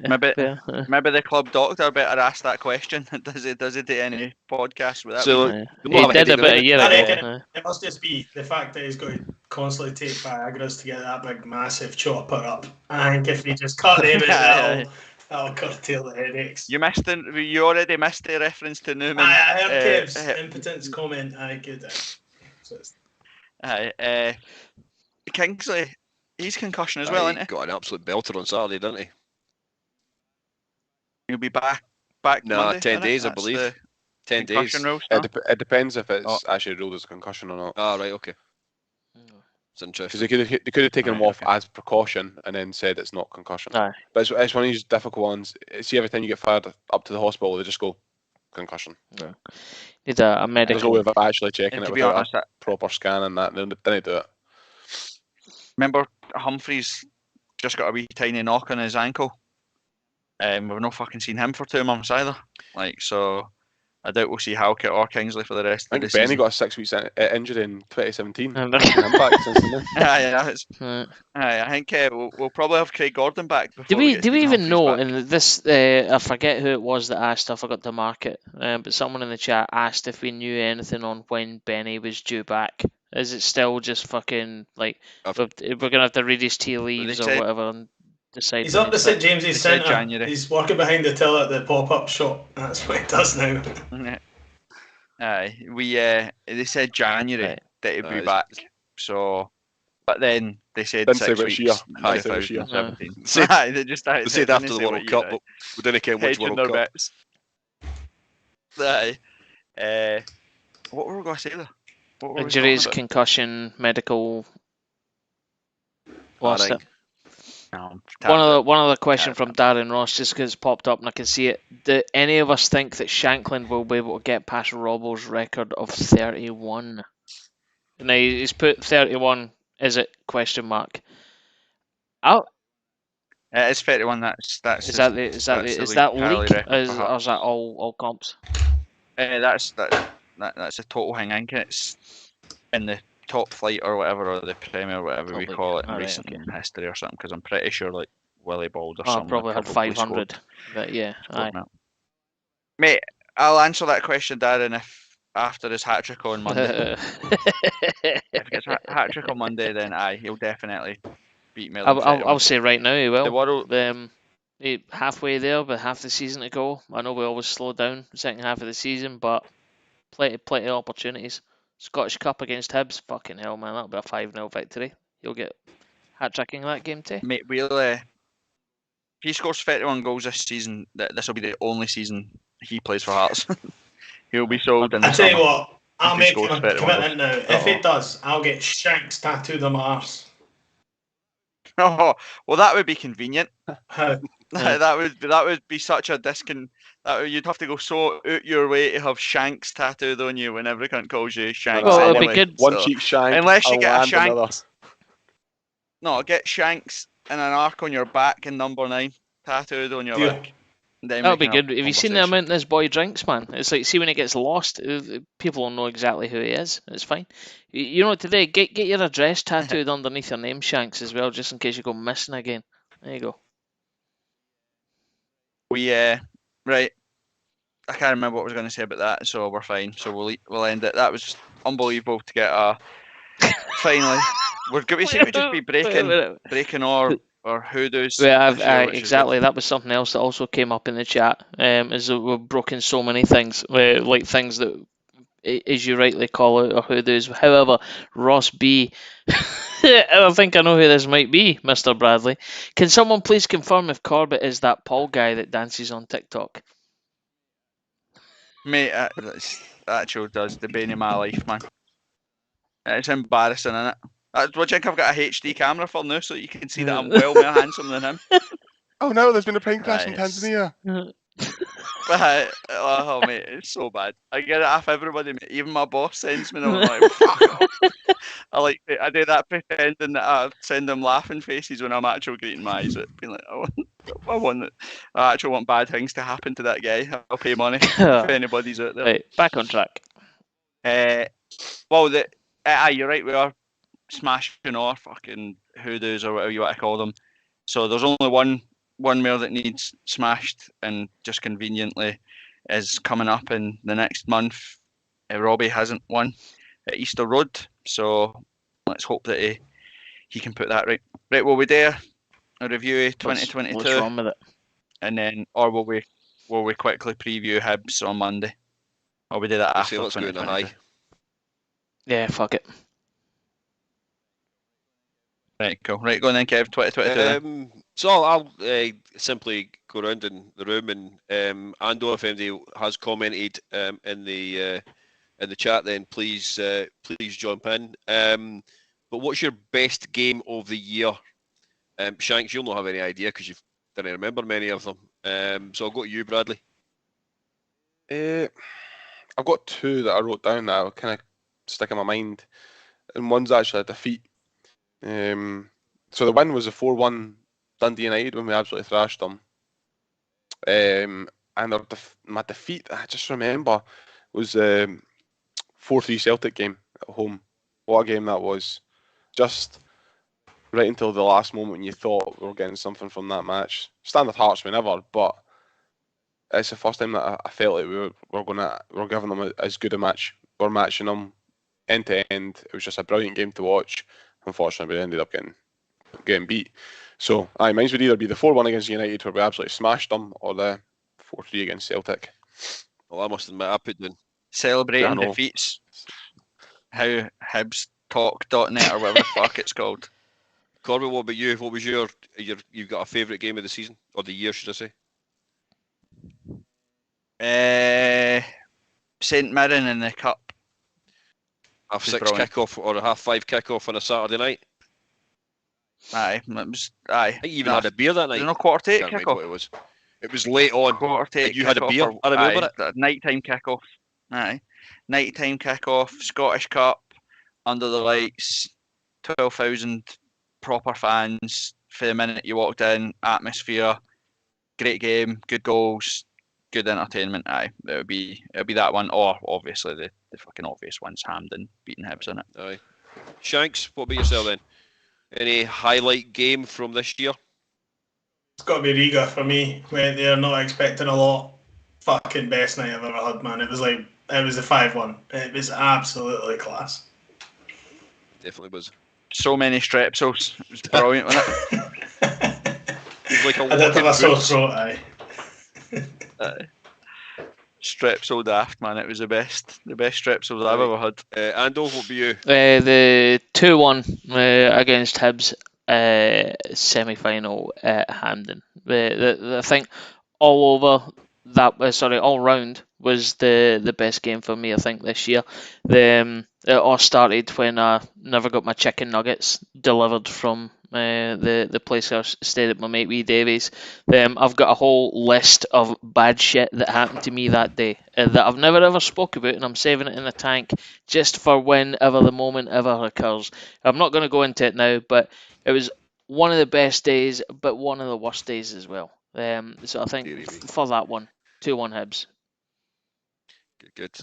Maybe the club doctor better ask that question. Does he do any podcasts without? So he did a bit a year ago. It must just be the fact that he's got to constantly take Viagra's to get that big massive chopper up. I think if he just cut him out, that'll curtail the headaches. You already missed the reference to Newman. I heard Kev's impotence comment. I could. Kingsley, he's concussion as well, isn't he? Got an absolute belter on Saturday, didn't he? He'll be back No, Monday, 10 days, I believe. 10 days. Rules, It depends if it's actually ruled as a concussion or not. Ah, right, okay. It's interesting. Because they could have taken him off as precaution and then said it's not concussion. Aye. But it's one of these difficult ones. See, every time you get fired up to the hospital, they just go concussion. Yeah. Need a medical. There's no way of actually checking And it to be without honest, a proper scan and that. They didn't do it. remember Humphreys just got a wee tiny knock on his ankle. We've not fucking seen him for 2 months either. So I doubt we'll see Halkett or Kingsley for the rest I of the think Benny season. got a 6 weeks injury in 2017. And back since then. I think we'll probably have Craig Gordon back. Before Do we Stephen even Humphreys know? back. And this, I forget who it was that asked. I forgot to mark it. But someone in the chat asked if we knew anything on when Benny was due back. Is it still just fucking like we're gonna have to read his tea leaves or whatever and decide? He's up to St James's Centre. January. He's working behind the till at the pop-up shop. That's what he does now. They said January that he'd be Aye. back. So, but then they said Didn't say 6 which weeks. year. Aye, Didn't say which year. 2017. They They said after the World Cup, but we didn't care which World Cup. What were we going to say there? What were we Injuries, talking concussion, medical. What's Barring. it? about? One other question from Darren Ross, just because it's popped up and I can see it. Do any of us think that Shankland will be able to get past Robbo's record of 31? Now he's put 31. Is it question mark? It's 31. That's Is that league? Or is that all comps? That's a total hang. I think it's in the top flight or whatever, or the Premier, or whatever we call it in recent history or something. Because I'm pretty sure like Willie Bald or something. Probably had 500. But yeah, mate, I'll answer that question, Darren, if after his hat trick on Monday. If he gets a hat trick on Monday, then he'll definitely beat me. I'll say right now he will. The world. Halfway there, but half the season to go. I know we always slow down the second half of the season, but plenty of opportunities. Scottish Cup against Hibs, fucking hell, man, that'll be a 5-0 victory. You'll get hat-tricking that game too. Mate, if he scores 31 goals this season, this will be the only season he plays for Hearts. He'll be sold in the I tell you summer. what, I'll make a 31 commitment now. If it does, I'll get Shanks tattooed on my arse. Oh, well, that would be convenient. How? That would be such a you'd have to go so out your way to have Shanks tattooed on you when every cunt calls you Shanks. Well, it'd anyway. be good. One cheek shank. Unless you I'll get a land shank. another. No, get Shanks and an arc on your back and number 9 tattooed on your Deal. back. Then That we would be can have good. Have you seen the conversation. amount this boy drinks, man? It's like, see when he gets lost, people will know exactly who he is. It's fine. You know what, today, get your address tattooed underneath your name, Shanks, as well, just in case you go missing again. There you go. Right. I can't remember what I was going to say about that, so we're fine. So we'll end it. That was unbelievable to get finally. We seem to just be breaking or hoodoos. Exactly. That was something else that also came up in the chat. Is that we've broken so many things, like things that, as you rightly call it, or hoodoos. However, Ross B. I think I know who this might be, Mr. Bradley. Can someone please confirm if Corbett is that Paul guy that dances on TikTok? Mate, that show does the bane of my life, man. It's embarrassing, isn't it? What do you think I've got a HD camera for now so you can see that I'm well more handsome than him? Oh no, there's been a plane crash in Tanzania. But oh mate, it's so bad. I get it off everybody, mate. Even my boss sends me them. I'm like, fuck off. I do that pretending that I send them laughing faces when I'm actually greeting my eyes. Being like, I actually want bad things to happen to that guy. I'll pay money if anybody's out there. Right, back on track. Well, you're right. We are smashing our fucking hoodoos or whatever you want to call them. So there's only one more that needs smashed, and just conveniently is coming up in the next month. Robbie hasn't won at Easter Road, so let's hope that he can put that right. Right, will we do a review of 2022? What's wrong with it? And then, or will we quickly preview Hibs on Monday? Or we do that after Let's go in a high. Yeah, fuck it. Right, cool. Right, go on then, Kev. 2022. So I'll simply go around in the room, and Ando, if anybody has commented in the chat, then please jump in. But what's your best game of the year? Shanks, you'll not have any idea because you didn't remember many of them. So I'll go to you, Bradley. I've got two that I wrote down that I kind of stick in my mind, and one's actually a defeat. So the win was a 4-1 Dundee United when we absolutely thrashed them. And my defeat, I just remember, was 4-3 Celtic game at home. What a game that was. Just right until the last moment when you thought we were getting something from that match. Standard Hearts whenever, but it's the first time that I felt like we're giving them as good a match. We're matching them end to end. It was just a brilliant game to watch. Unfortunately, we ended up getting beat. So, mine would either be the 4-1 against United, where we absolutely smashed them, or the 4-3 against Celtic. Well, I must admit, I put in Celebrating defeats. How HibsTalk.net or whatever the fuck it's called. Corbett, what about you? What was you've got a favourite game of the season, or the year, should I say? St Mirren in the Cup. Half 6 kickoff or a half 5 kickoff on a Saturday night. Aye. I think you even had a beer that night. There's no 1/4 kickoff. What it was. It was late on. 1/4 you had a beer. I remember it. Nighttime kickoff. Aye. Nighttime kickoff. Scottish Cup. Under the lights. 12,000 proper fans for the minute you walked in. Atmosphere. Great game. Good goals. Good entertainment. Aye. It'll be that one. Or obviously the fucking obvious ones. Hampden beating Hibs in it. Aye. Shanks, what about yourself then? Any highlight game from this year? It's got to be Riga for me. Went there not expecting a lot. Fucking best night I've ever had, man. It was a 5-1. It was absolutely class. Definitely was. So many strepsils. It was brilliant, wasn't it? It was like a I did have a sore throat, aye. Strepsil daft, man. It was the best strepsils I've ever had. Ando, what about you? The 2-1 against Hibs semi-final at Hampden. I think all round was the best game for me, I think, this year. It all started when I never got my chicken nuggets delivered from the place I stayed at my mate Wee Davies. I've got a whole list of bad shit that happened to me that day that I've never ever spoke about, and I'm saving it in the tank just for whenever the moment ever occurs. I'm not going to go into it now, but it was one of the best days, but one of the worst days as well. So I think for that one, 2-1 Hibs. Good.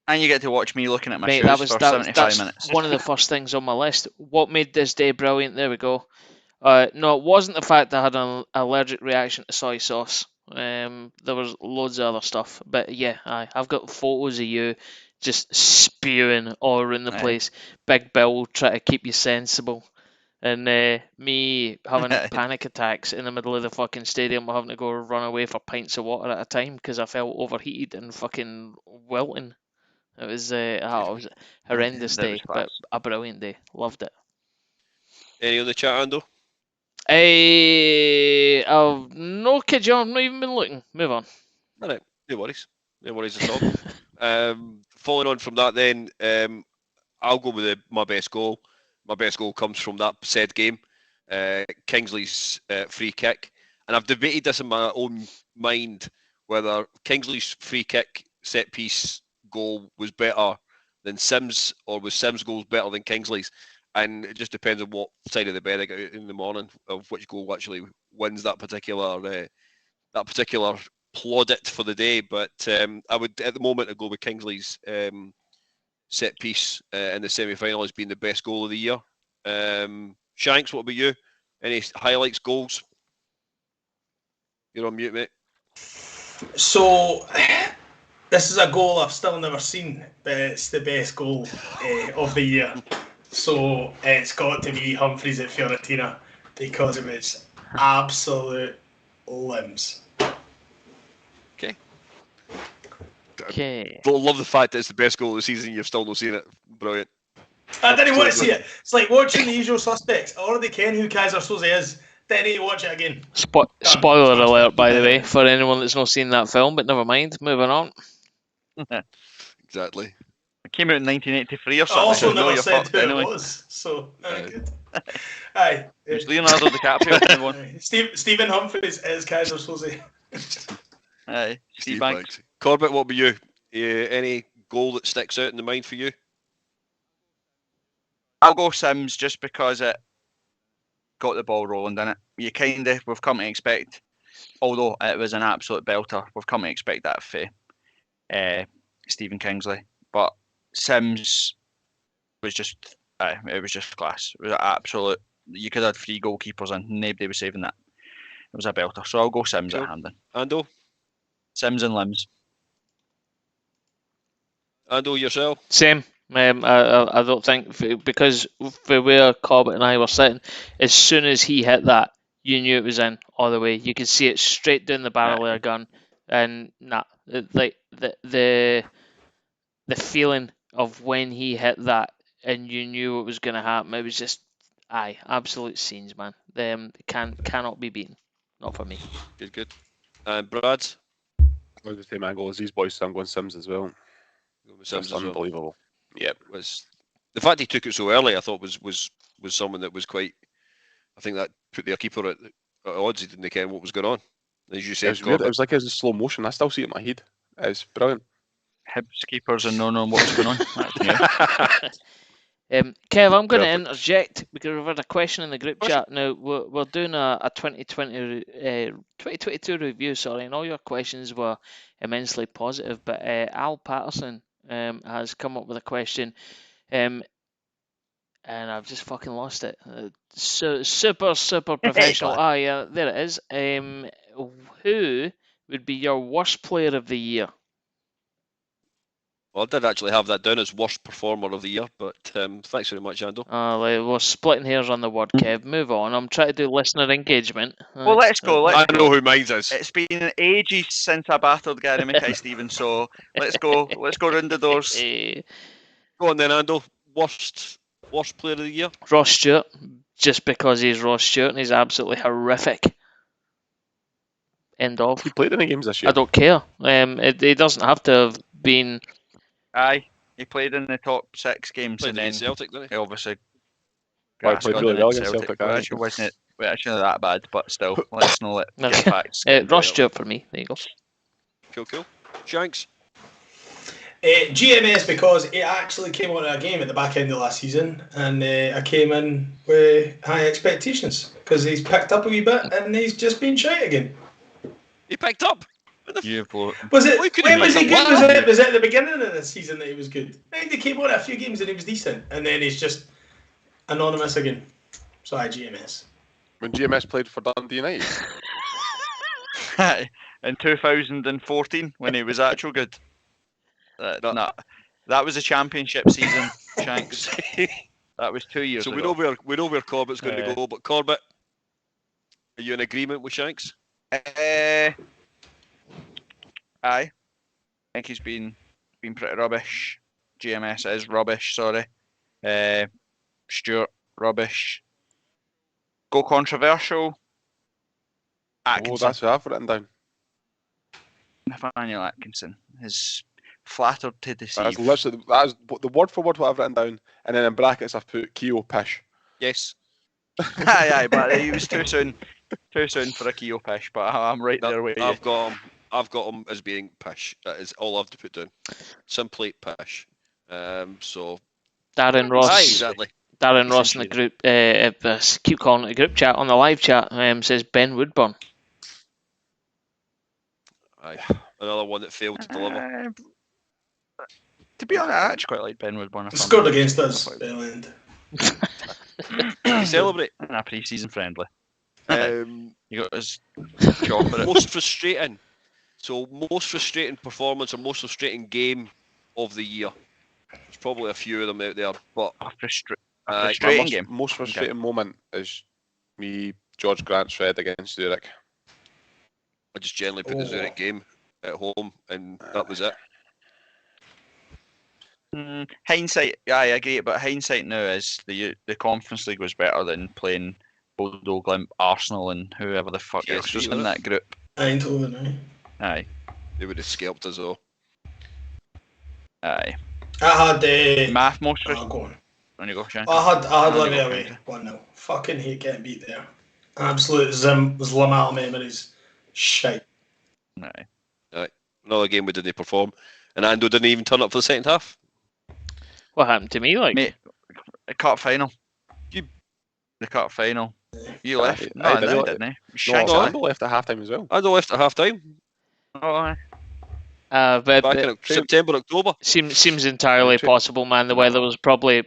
And you get to watch me looking at my Mate, shoes for 75 minutes. One of the first things on my list. What made this day brilliant? There we go. No, it wasn't the fact that I had an allergic reaction to soy sauce. There was loads of other stuff. But yeah, I've got photos of you just spewing all around the place. Big Bill trying to keep you sensible. And me having panic attacks in the middle of the fucking stadium, having to go run away for pints of water at a time because I felt overheated and fucking wilting. It was a horrendous day, but a brilliant day. Loved it. Any on the chat, Ando? I've no kid you, I've not even been looking. Move on. All right, no worries at all. Following on from that, then I'll go with my best goal. My best goal comes from that said game, Kingsley's free kick, and I've debated this in my own mind whether Kingsley's free kick, set piece, goal was better than Sims, or was Sims' goals better than Kingsley's? And it just depends on what side of the bed I get in the morning of which goal actually wins that particular plaudit for the day. But I would, at the moment, I'd go with Kingsley's set piece in the semi-final as being the best goal of the year. Shanks, what about you? Any highlights, goals? You're on mute, mate. So, this is a goal I've still never seen, but it's the best goal of the year. So, it's got to be Humphreys at Fiorentina, because it was absolute limbs. Okay. I love the fact that it's the best goal of the season. You've still not seen it. Brilliant. I didn't want to see it. It's like watching The Usual Suspects. I already ken who Kaiser Soze is. Didn't need to watch it again. Spoiler alert, by the way, for anyone that's not seen that film, but never mind. Moving on. Exactly. It came out in 1983 or I something. also so never you're said fucked who anyway. it was. So, good. Aye. It's Leonardo DiCaprio. Everyone. Stephen Humphreys is Kaiser Soze. Aye. Steve Banks. Corbett, what about you? Any goal that sticks out in the mind for you? I'll go Sims just because it got the ball rolling, didn't it? We've come to expect, although it was an absolute belter, we've come to expect that for Stephen Kingsley. But Sims was just, it was just class. It was an absolute. You could have 3 goalkeepers and nobody was saving that. It was a belter. So I'll go Sims at Hampden. Ando? Sims and limbs. Ando, yourself? Same. I don't think, because for where Corbett and I were sitting, as soon as he hit that, you knew it was in all the way. You could see it straight down the barrel of a gun, and like the feeling of when he hit that, and you knew it was going to happen. It was just, absolute scenes, man. Cannot be beaten. Not for me. Good. Brad? I was the same angle as these boys, so I'm going Sims as well. Sims Just as well. unbelievable. Yep. Was the fact he took it so early, I thought was something that was quite. I think that put their keeper at odds. He didn't care what was going on. As you said, It was weird. It was like it was in slow motion. I still see it in my head. It's brilliant. Hibs keepers and no knowing what's going on. That's new. Kev, I'm going to interject because we've had a question in the group chat. Now, we're doing a 2022 review, sorry, and all your questions were immensely positive, but Al Patterson has come up with a question, and I've just fucking lost it. Super professional. Yeah, there it is. Who would be your worst player of the year? Well, I did actually have that down as worst performer of the year, but thanks very much, Ando. We're splitting hairs on the word, Kev. Move on. I'm trying to do listener engagement. Well, let's go. I know who mine is. It's been ages since I battled Gary Mackay-Stevens, so let's go. Let's go round the doors. Go on then, Ando. Worst player of the year? Ross Stewart, just because he's Ross Stewart and he's absolutely horrific. End of. He played any games this year? I don't care. He doesn't have to have been. Aye, he played in the top 6 games Played and then Celtic, didn't he obviously played really well against Celtic. Celtic. Actually, wasn't that bad, but still, let's not let get facts. Ross Stewart for me. There you go. Cool. Shanks? GMS, because it actually came on a game at the back end of last season, and I came in with high expectations because he's picked up a wee bit and he's just been shite again. He picked up? Was it? When was he good? Was it at the beginning of the season that he was good? I think he came on a few games and he was decent, and then he's just anonymous again. So GMS. When GMS played for Dundee United? In 2014, when he was actual good. That was a championship season, Shanks. That was 2 years ago. So we know where Corbett's going to go, but Corbett, are you in agreement with Shanks? Aye. I think he's been pretty rubbish. GMS is rubbish, sorry. Stewart, rubbish. Go controversial. Atkinson. Oh, that's what I've written down. Nathaniel Atkinson is flattered to deceive. That's literally the word for word what I've written down, and then in brackets I've put Keo Pish. Yes. aye, but he was too soon for a Keo Pish, but I'm right there with you. I've got him. I've got him as being pish. That is all I have to put down. Simply pish. So Darren Ross. aye, exactly. Darren Ross in the group, keep calling it a group chat on the live chat, says Ben Woodburn. Aye, another one that failed to deliver. To be honest, I actually quite like Ben Woodburn. He scored against us, Bellend. To celebrate. In a pre-season friendly. You got his chopper. Most frustrating. So most frustrating performance or most frustrating game of the year. There's probably a few of them out there, but frustrating game. Most frustrating moment is me, George Grant's Fred against Zurich. I just generally put the Zurich game at home, and that was it. Hindsight, yeah, I agree, but hindsight now is the Conference League was better than playing Bodo Glimt, Arsenal, and whoever the fuck else was in that group. Eindhoven, aye. They would have scalped us all. Aye. I had Math most. Go on. When you go, Shank. I had Livy away 1-0. Fucking hate getting beat there. Absolute Zlamal memories. Shite. Aye. Another game we didn't perform, and Ando didn't even turn up for the second half. What happened to me, like? Mate, the cup final. The cup final. You left? I didn't. No, Ando left at half-time as well. Ando left at half-time. Oh, aye. But Back in September, October. Seems entirely possible, man. The weather was probably...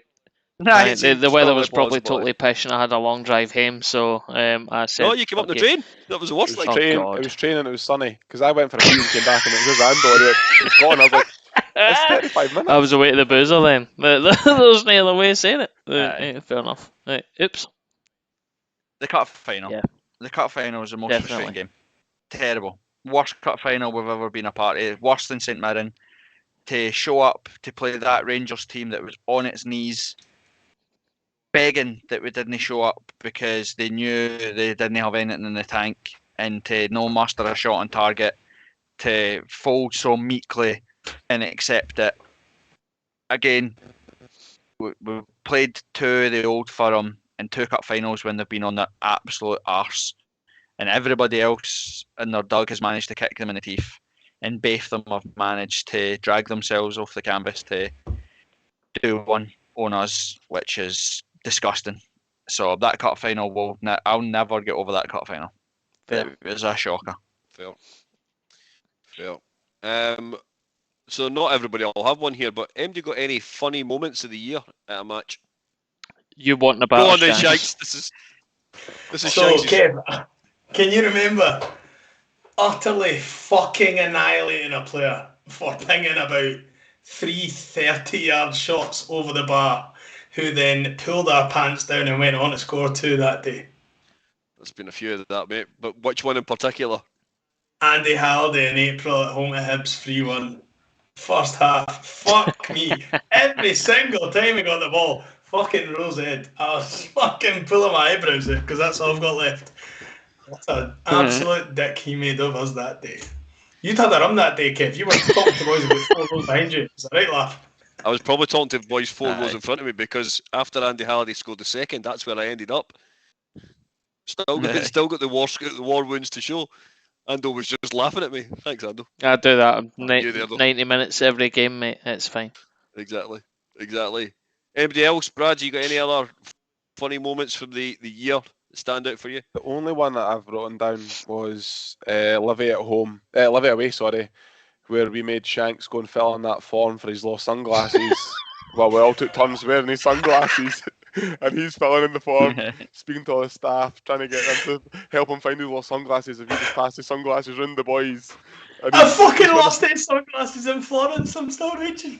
the weather was probably totally pish, and I had a long drive home, so I said... No, you came up the train. That was the worst. It was training, it was sunny, because I went for a pee and came back, and it was Ando, and it was gone. I was like, it's 35 minutes. I was away to the boozer then. There's no other way of saying it. Fair enough. Oops. The cup final. Yeah. The cup final was the most frustrating game. Terrible. Worst cup final we've ever been a part of. Worse than St Mirren. To show up to play that Rangers team that was on its knees, begging that we didn't show up because they knew they didn't have anything in the tank, and to no muster a shot on target, to fold so meekly and accept it. Again, we played two of the old firm in 2 cup finals when they've been on their absolute arse, and everybody else in their dug has managed to kick them in the teeth, and both of them have managed to drag themselves off the canvas to do one on us, which is disgusting. So that cup final, I'll never get over that cup final. It was a shocker. Fair. So not everybody will have one here, but MD got any funny moments of the year at a match? You want about? Go on then, Shanks. This is so, Shanks. Kev, can you remember utterly fucking annihilating a player for pinging about 3 30-yard shots over the bar, who then pulled our pants down and went on to score 2 that day? There's been a few of that, mate. But which one in particular? Andy Halliday in April at home at Hibs 3-1. First half, fuck me. Every single time we got the ball, fucking Rosehead. I was fucking pulling my eyebrows out because that's all I've got left. What an absolute dick he made of us that day. You'd had a rum that day, Kev. You were talking to boys about 4 rows behind you. Is that right, laugh? I was probably talking to boys 4 rows in front of me, because after Andy Halliday scored the second, that's where I ended up. Still got the war wounds to show. Ando was just laughing at me. Thanks, Ando. I do that 90 minutes every game, mate. It's fine. Exactly. Anybody else? Brad, you got any other funny moments from the year that stand out for you? The only one that I've written down was Livy away, where we made Shanks go and fill in that form for his lost sunglasses. Well, we all took turns wearing his sunglasses. And he's filling in the form, speaking to all his staff, trying to get them to help him find his lost sunglasses. If he just passed his sunglasses round the boys. I fucking lost his sunglasses in Florence. I'm still raging.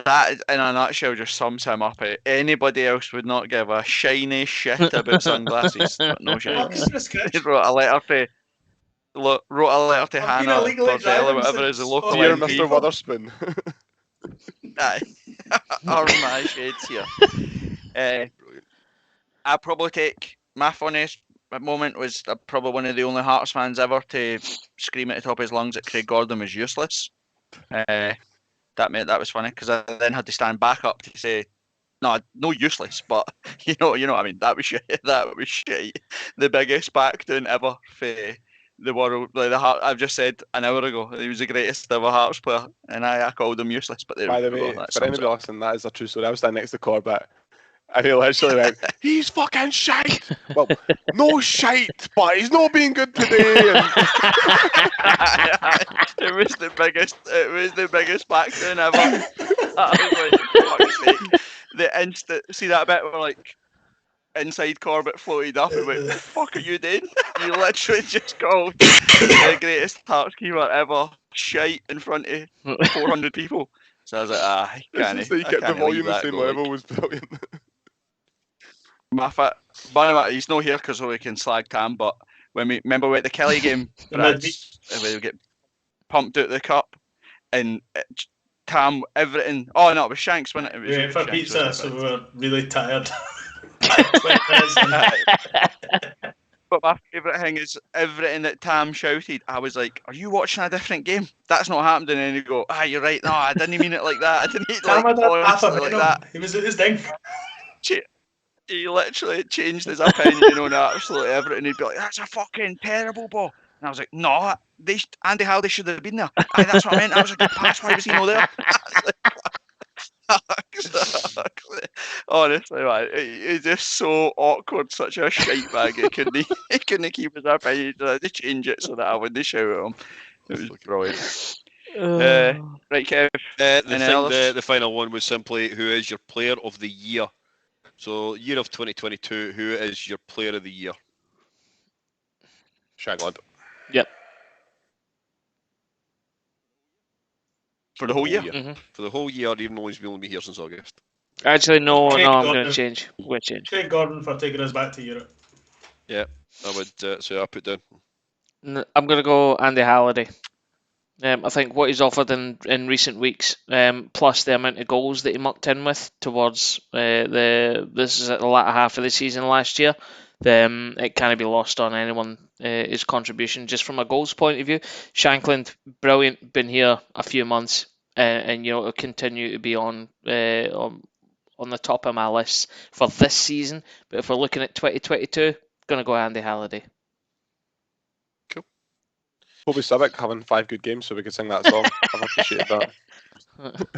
That, in a nutshell, just sums him up. Anybody else would not give a shiny shit about sunglasses, but no Shanks. He wrote a letter to Hannah Bordella, whatever is the local Dear MP. Mr. Witherspoon. Aye. Are my shades here. I probably take my funniest moment was probably one of the only Hearts fans ever to scream at the top of his lungs that Craig Gordon was useless. That was funny, because I then had to stand back up to say no useless, but you know what I mean. That was shit. That was shit. The biggest back down ever for the world. Like I've just said an hour ago, he was the greatest ever Hearts player, and I called him useless. But there By the we go. way, That for sums anybody it. listening, that is a true story. I was standing next to Corbett, and he literally went, "He's fucking shite." Well, no shite, but he's not being good today. And It was the biggest. It was the biggest back down ever. I was like, for fuck's sake. The instant see that bit where like inside Corbett floated up and went, "What the fuck are you doing?" You literally just called the greatest Hearts keeper ever shite in front of 400 people. So I was like, I it's can't. just that you I kept the can't volume leave the that same go. level Like, was brilliant. he's not here because we can slag Tam. But when we remember at the Kelly game, when we get pumped out the cup and Tam everything. Oh no, it was Shanks, wasn't it? We went for Shanks, pizza, wasn't it? so we were really tired. 20 minutes in. But my favourite thing is everything that Tam shouted. I was like, "Are you watching a different game? That's not happening." And you go, "You're right. No, I didn't mean it like that. I didn't mean Tam like had half a honestly like venom. that." He was at his thing. He literally changed his opinion on absolutely everything. He'd be like, "That's a fucking terrible ball." And I was like, "No, Andy Halliday should have been there." Aye, that's what I meant. That was a good pass. Why was he not there? Honestly, man, it's just so awkward. Such a shite bag. He couldn't keep his opinion. I had to change it so that I wouldn't shout at him. It was brilliant. Right, Kev. The final one was simply who is your player of the year. So year of 2022, who is your player of the year? Shagland. Yep. For the whole year? Mm-hmm. For the whole year, even though he's only been here since August. Actually, no, Craig I'm Gordon. going to change. We'll change. Craig Gordon for taking us back to Europe. Yeah, I would. So I put down. I'm going to go Andy Halliday. I think what he's offered in recent weeks, plus the amount of goals that he mucked in with towards this is at the latter half of the season last year, it can't be lost on anyone his contribution just from a goals point of view. Shankland, brilliant, been here a few months, and will continue to be on the top of my list for this season. But if we're looking at 2022, gonna go Andy Halliday. Bobby Savic having 5 good games, so we could sing that song. I've appreciated that.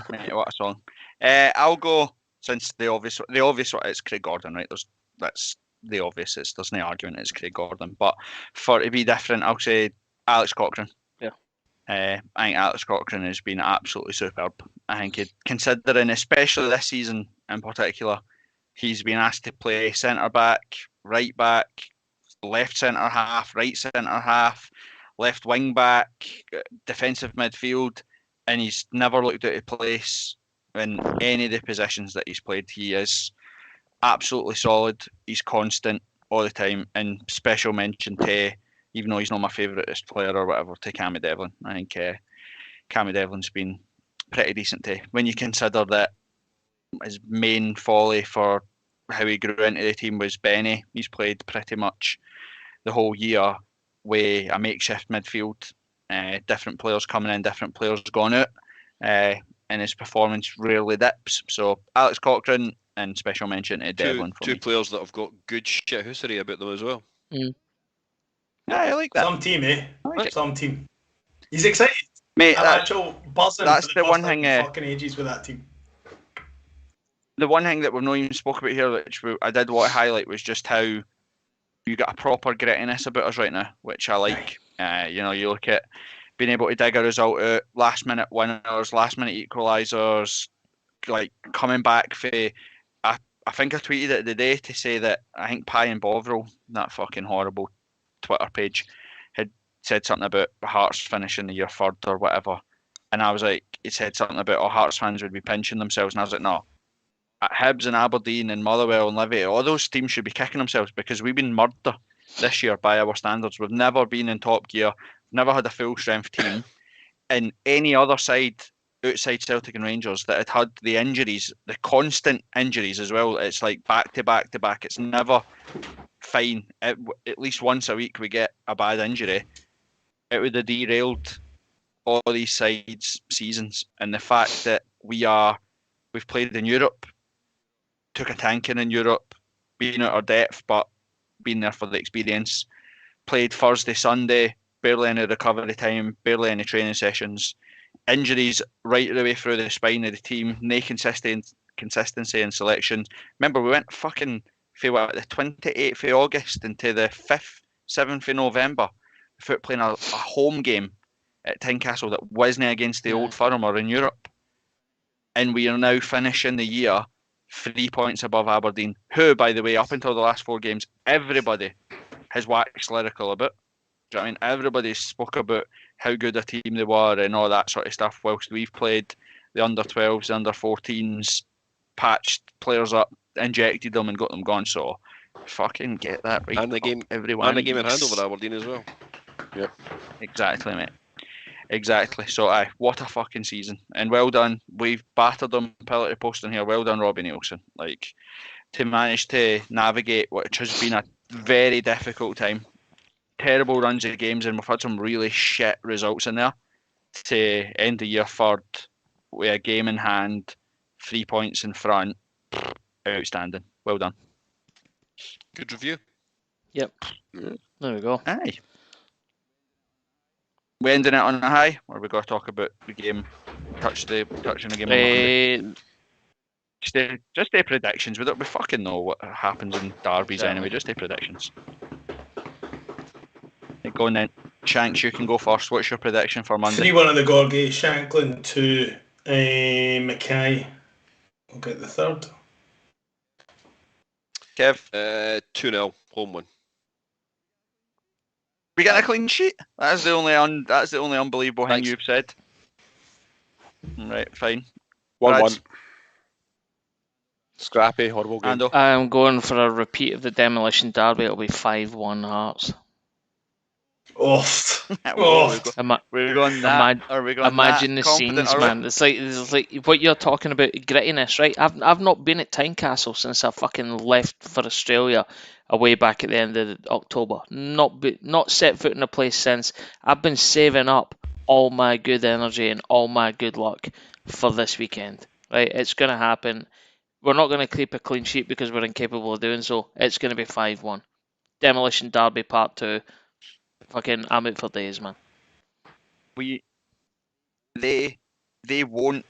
Mate, what a song. I'll go, since the obvious one is Craig Gordon, right? That's the obvious. There's no argument it's Craig Gordon. But for it to be different, I'll say Alex Cochrane. Yeah. I think Alex Cochrane has been absolutely superb. I think considering, especially this season in particular, he's been asked to play centre back, right back, left centre half, right centre half, left wing back, defensive midfield, and he's never looked out of place in any of the positions that he's played. He is absolutely solid. He's constant all the time, and special mention to, even though he's not my favourite player or whatever, to Cammy Devlin. I think Cammy Devlin's been pretty decent to, when you consider that his main folly for how he grew into the team was Benny. He's played pretty much the whole year with a makeshift midfield, different players coming in, different players going out, and his performance rarely dips. So Alex Cochrane, and special mention to Devlin for two me. players that have got good shit history about them as well. Mm. Yeah, I like that. Some team, eh? Like Some team. He's excited. Mate, I'm actual buzzing. that's for the first one time thing, in fucking ages with that team. the one thing that we've not even spoke about here, which I did want to highlight, was just how you got a proper grittiness about us right now, which I like. You look at being able to dig a result out, last minute winners, last minute equalisers, like coming back for. I think I tweeted it today to say that I think Pie and Bovril, that fucking horrible Twitter page, had said something about Hearts finishing the year third or whatever, and I was like, it said something about Hearts fans would be pinching themselves, and I was like, no. At Hibs and Aberdeen and Motherwell and Livy, all those teams should be kicking themselves because we've been murdered this year by our standards. We've never been in top gear, never had a full strength team, and any other side outside Celtic and Rangers that had the injuries, the constant injuries as well. It's like back to back to back. It's never fine. At least once a week we get a bad injury. It would have derailed all these sides' seasons. And the fact that we've played in Europe took a tanking in Europe, being at our depth, but being there for the experience. Played Thursday, Sunday, barely any recovery time, barely any training sessions. Injuries right the way through the spine of the team, no consistency in selection. Remember, we went fucking from the 28th of August into the 5th, 7th of November without playing a home game at Tynecastle that wasn't against the Old Firm or in Europe. And we are now finishing the year 3 points above Aberdeen, who, by the way, up until the last 4 games, everybody has waxed lyrical about. Do you know what I mean? Everybody spoke about how good a team they were and all that sort of stuff, whilst we've played the under-12s, the under-14s, patched players up, injected them and got them gone. So fucking get that right. And the game, everyone. And the game in hand over Aberdeen as well. Yep. Exactly, mate. Exactly. So, what a fucking season. And well done. We've battered them pillar to post in here. Well done, Robbie Nielsen. Like, to manage to navigate which has been a very difficult time. Terrible runs of games, and we've had some really shit results in there. To end the year third with a game in hand, 3 points in front. Outstanding. Well done. Good review. Yep. There we go. Aye. We ending it on a high, or we got to talk about the game, touching the game on Monday? Just the predictions. We fucking know what happens in derbies anyway. Just the predictions. Go on then. Shanks, you can go first. What's your prediction for Monday? 3-1 of the Gorgie, Shanklin 2, Mackay will get the third. Kev? 2-0, home win. We get a clean sheet? That's the only unbelievable thing you've said. Right, fine. 1-1. Scrappy, horrible game. Ando? I'm going for a repeat of the Demolition Derby. It'll be 5-1 Hearts. We're going that. Imagine the scenes, man. It's like what you're talking about, grittiness, right? I've not been at Tynecastle since I fucking left for Australia away back at the end of October. Not set foot in a place since. I've been saving up all my good energy and all my good luck for this weekend. Right? It's going to happen. We're not going to keep a clean sheet because we're incapable of doing so. It's going to be 5-1. Demolition Derby Part 2. Fucking, I'm out for days, man. They won't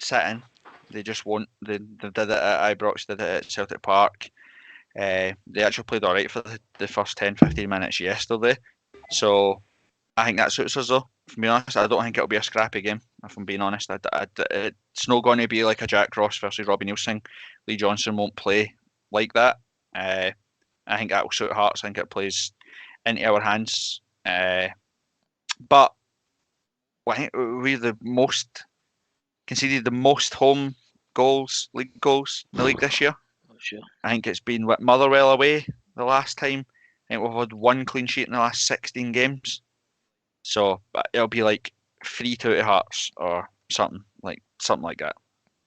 sit in. They just won't. They did it at Ibrox, did it at Celtic Park. They actually played alright for the first 10-15 minutes yesterday. So I think that suits us though. To be honest, I don't think it'll be a scrappy game, if I'm being honest. It's not going to be like a Jack Ross versus Robbie Nielsen. Lee Johnson won't play like that. I think that will suit Hearts. I think it plays into our hands. But I think we conceded the most home league goals in the league this year. Sure. I think it's been Motherwell away the last time. I think we've had 1 clean sheet in the last 16 games. So it'll be like 3-2 to Hearts or something like that.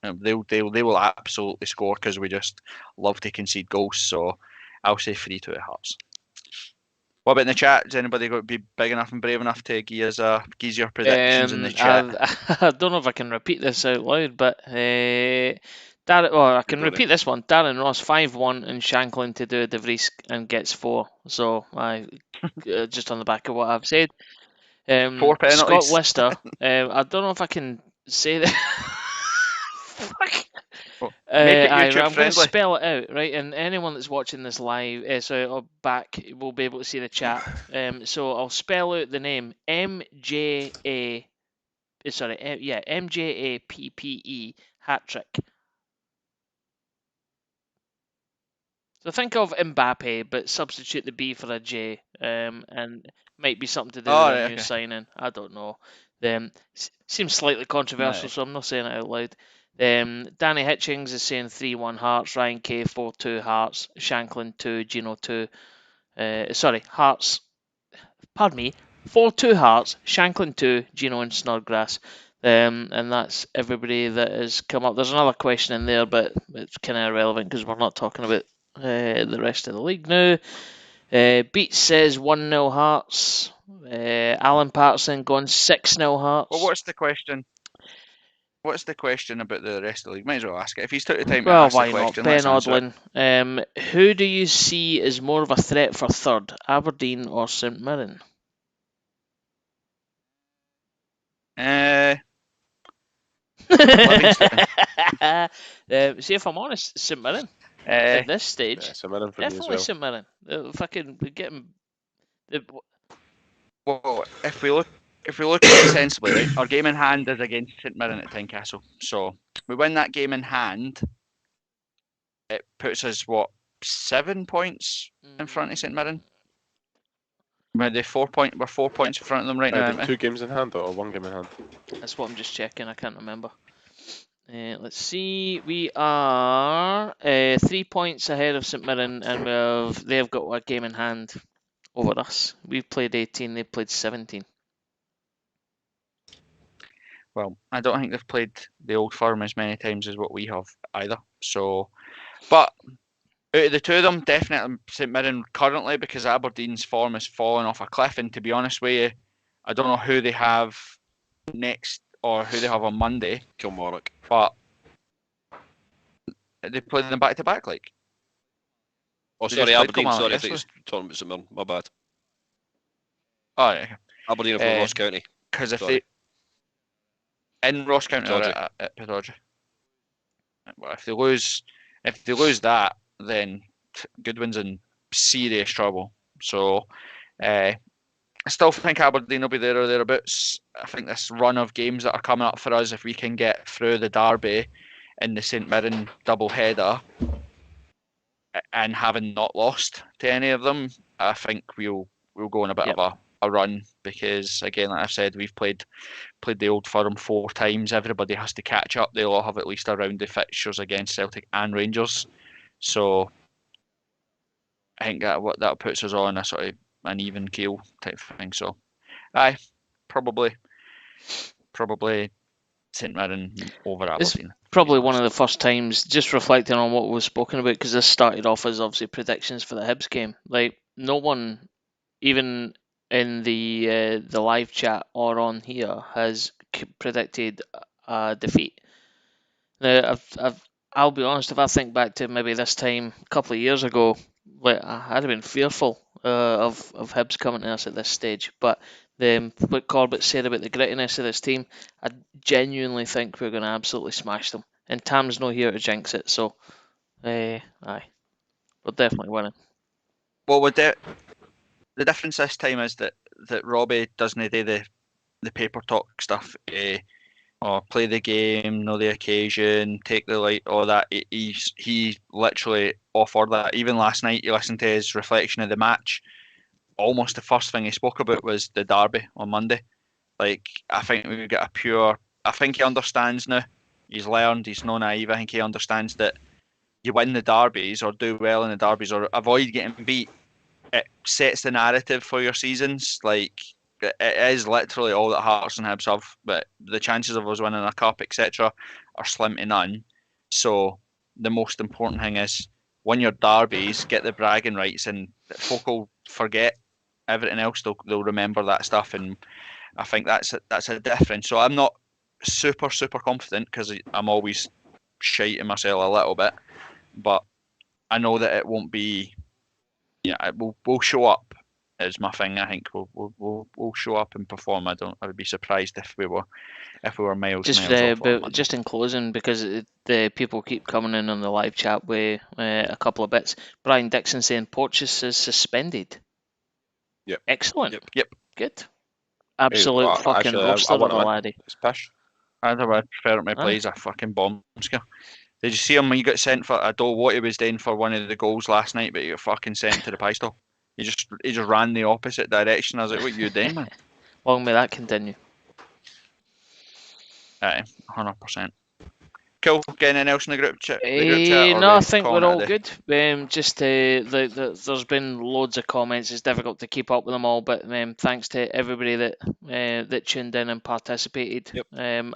They will absolutely score because we just love to concede goals. So I'll say 3-2 to Hearts. What about in the chat? Is anybody going to be big enough and brave enough to give your predictions in the chat? I don't know if I can repeat this out loud, but I can repeat this one. Darren Ross 5-1 and Shanklin to do De Vries and gets 4. So just on the back of what I've said. 4 penalties. Scott Lister. I don't know if I can say that. Fuck. I'm going to spell it out, right? And anyone that's watching this live, or back, will be able to see the chat. So I'll spell out the name MJAPPE hat trick. So think of Mbappe, but substitute the B for a J, and might be something to do with a new signing. I don't know. Seems slightly controversial, so I'm not saying it out loud. Danny Hitchings is saying 3-1 Hearts, Ryan K 4-2 Hearts, Shanklin 2, Gino 2. Hearts. Pardon me. 4-2 Hearts, Shanklin 2, Gino and Snodgrass. And that's everybody that has come up. There's another question in there, but it's kind of irrelevant because we're not talking about the rest of the league now. Beats says 1-0 Hearts. Alan Patterson going 6-0 Hearts. Well, what's the question? what's the question about the rest of the league? Might as well ask it. If he's took the time to Well, ask the why not? question, Ben let's answer it. Odlin. Who do you see as more of a threat for third, Aberdeen or St Mirren? Livingston. See, if I'm honest, St Mirren Eh, at this stage, Yeah, St Mirren for me as definitely well. St Mirren. Fucking getting the well, if we look at it sensibly, right, our game in hand is against St Mirren at Tynecastle. So we win that game in hand, it puts us what 7 points in front of St Mirren. We're 4 points in front of them right now, aren't we? 2 games in hand or 1 game in hand? That's what I'm just checking. I can't remember. Let's see. We are 3 points ahead of St Mirren, and they've got a game in hand over us. We've played 18. They've played 17. Well, I don't think they've played the Old Firm as many times as what we have either. So, but out of the two of them, definitely St Mirren currently, because Aberdeen's form has fallen off a cliff. And to be honest with you, I don't know who they have next or who they have on Monday. Kilmarnock. But they play them back to back, like. Oh, They sorry, just played Aberdeen. Kilmarnock Sorry, I think yesterday. it's talking about St Mirren. My bad. Oh, yeah. Aberdeen are from Ross County. Because if Sorry. they in Ross County or Pittodrie. at Pittodrie. Well, if they lose that, then Goodwin's in serious trouble. So, I still think Aberdeen will be there or thereabouts. I think this run of games that are coming up for us, if we can get through the Derby and the St Mirren double header, and having not lost to any of them, I think we'll go on a bit of a run, because again, like I've said, we've played the Old Firm 4 times. Everybody has to catch up. They'll all have at least a round of fixtures against Celtic and Rangers. So I think that puts us on a sort of an even keel type thing. So probably St Mirren over Aberdeen. Probably one of the first times, just reflecting on what we've spoken about, because this started off as obviously predictions for the Hibs game. Like, no one, even in the live chat or on here, has predicted a defeat. Now, I'll be honest, if I think back to maybe this time a couple of years ago, like, I'd have been fearful of Hibs coming to us at this stage. But what Corbett said about the grittiness of this team, I genuinely think we're going to absolutely smash them. And Tam's not here to jinx it, so aye, we're definitely winning. Well, the difference this time is that Robbie doesn't do the paper talk stuff. Or play the game, know the occasion, take the light, all that. He literally offered that. Even last night, you listened to his reflection of the match. Almost the first thing he spoke about was the derby on Monday. Like, I think we've got I think he understands now. He's learned. He's no naive. I think he understands that you win the derbies or do well in the derbies or avoid getting beat. It sets the narrative for your seasons. Like, it is literally all that Hearts and Hibs have, but the chances of us winning a cup, etc., are slim to none. So the most important thing is win your derbies, get the bragging rights, and folk will forget everything else. They'll remember that stuff, and I think that's a difference. So I'm not super confident, because I'm always shiting myself a little bit, but I know that it won't be. Yeah, we'll show up is my thing. I think we'll show up and perform. I would be surprised if we were miles off. Just in closing, because the people keep coming in on the live chat with a couple of bits. Brian Dixon saying Porteous is suspended. Yep. Excellent. Yep. Good. Absolute fucking roaster of a laddie. It's pish. I prefer it my plays a fucking bomb scare. Did you see him when he got sent for? I don't know what he was doing for one of the goals last night, but he got fucking sent to the pie stall. He just ran the opposite direction. I was like, "What are you doing, man?" Long may that continue. 100%. Cool. Get anything else in the group chat? No, I think we're all good. There's been loads of comments. It's difficult to keep up with them all, but thanks to everybody that tuned in and participated. Yep.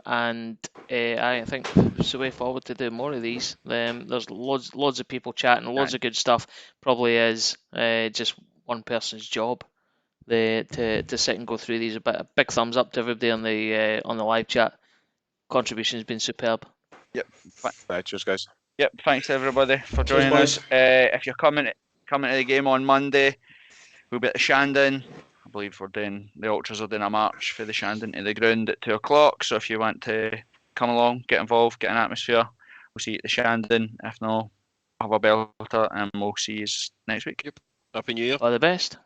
And I think it's the way forward to do more of these. There's loads of people chatting, loads of good stuff. Probably is just one person's job. To sit and go through these. A big thumbs up to everybody on the live chat. contribution has been superb. Cheers, guys. Yep, thanks everybody for Cheers, joining us. boys. If you're coming to the game on Monday, we'll be at the Shandon. I believe the Ultras are doing a march for the Shandon to the ground at 2 o'clock. So if you want to come along, get involved, get an atmosphere, we'll see you at the Shandon. If not, have a belter, and we'll see you next week. Yep. Happy New Year. All the best.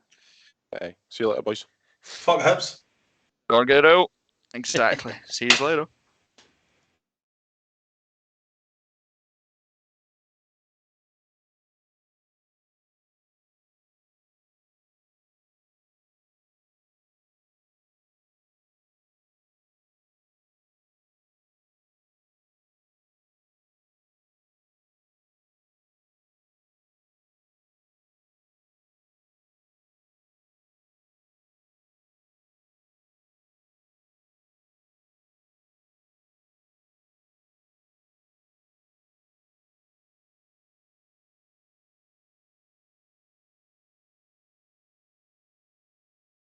See you later, boys. Fuck Hibs. Gorgero. Exactly. See you later.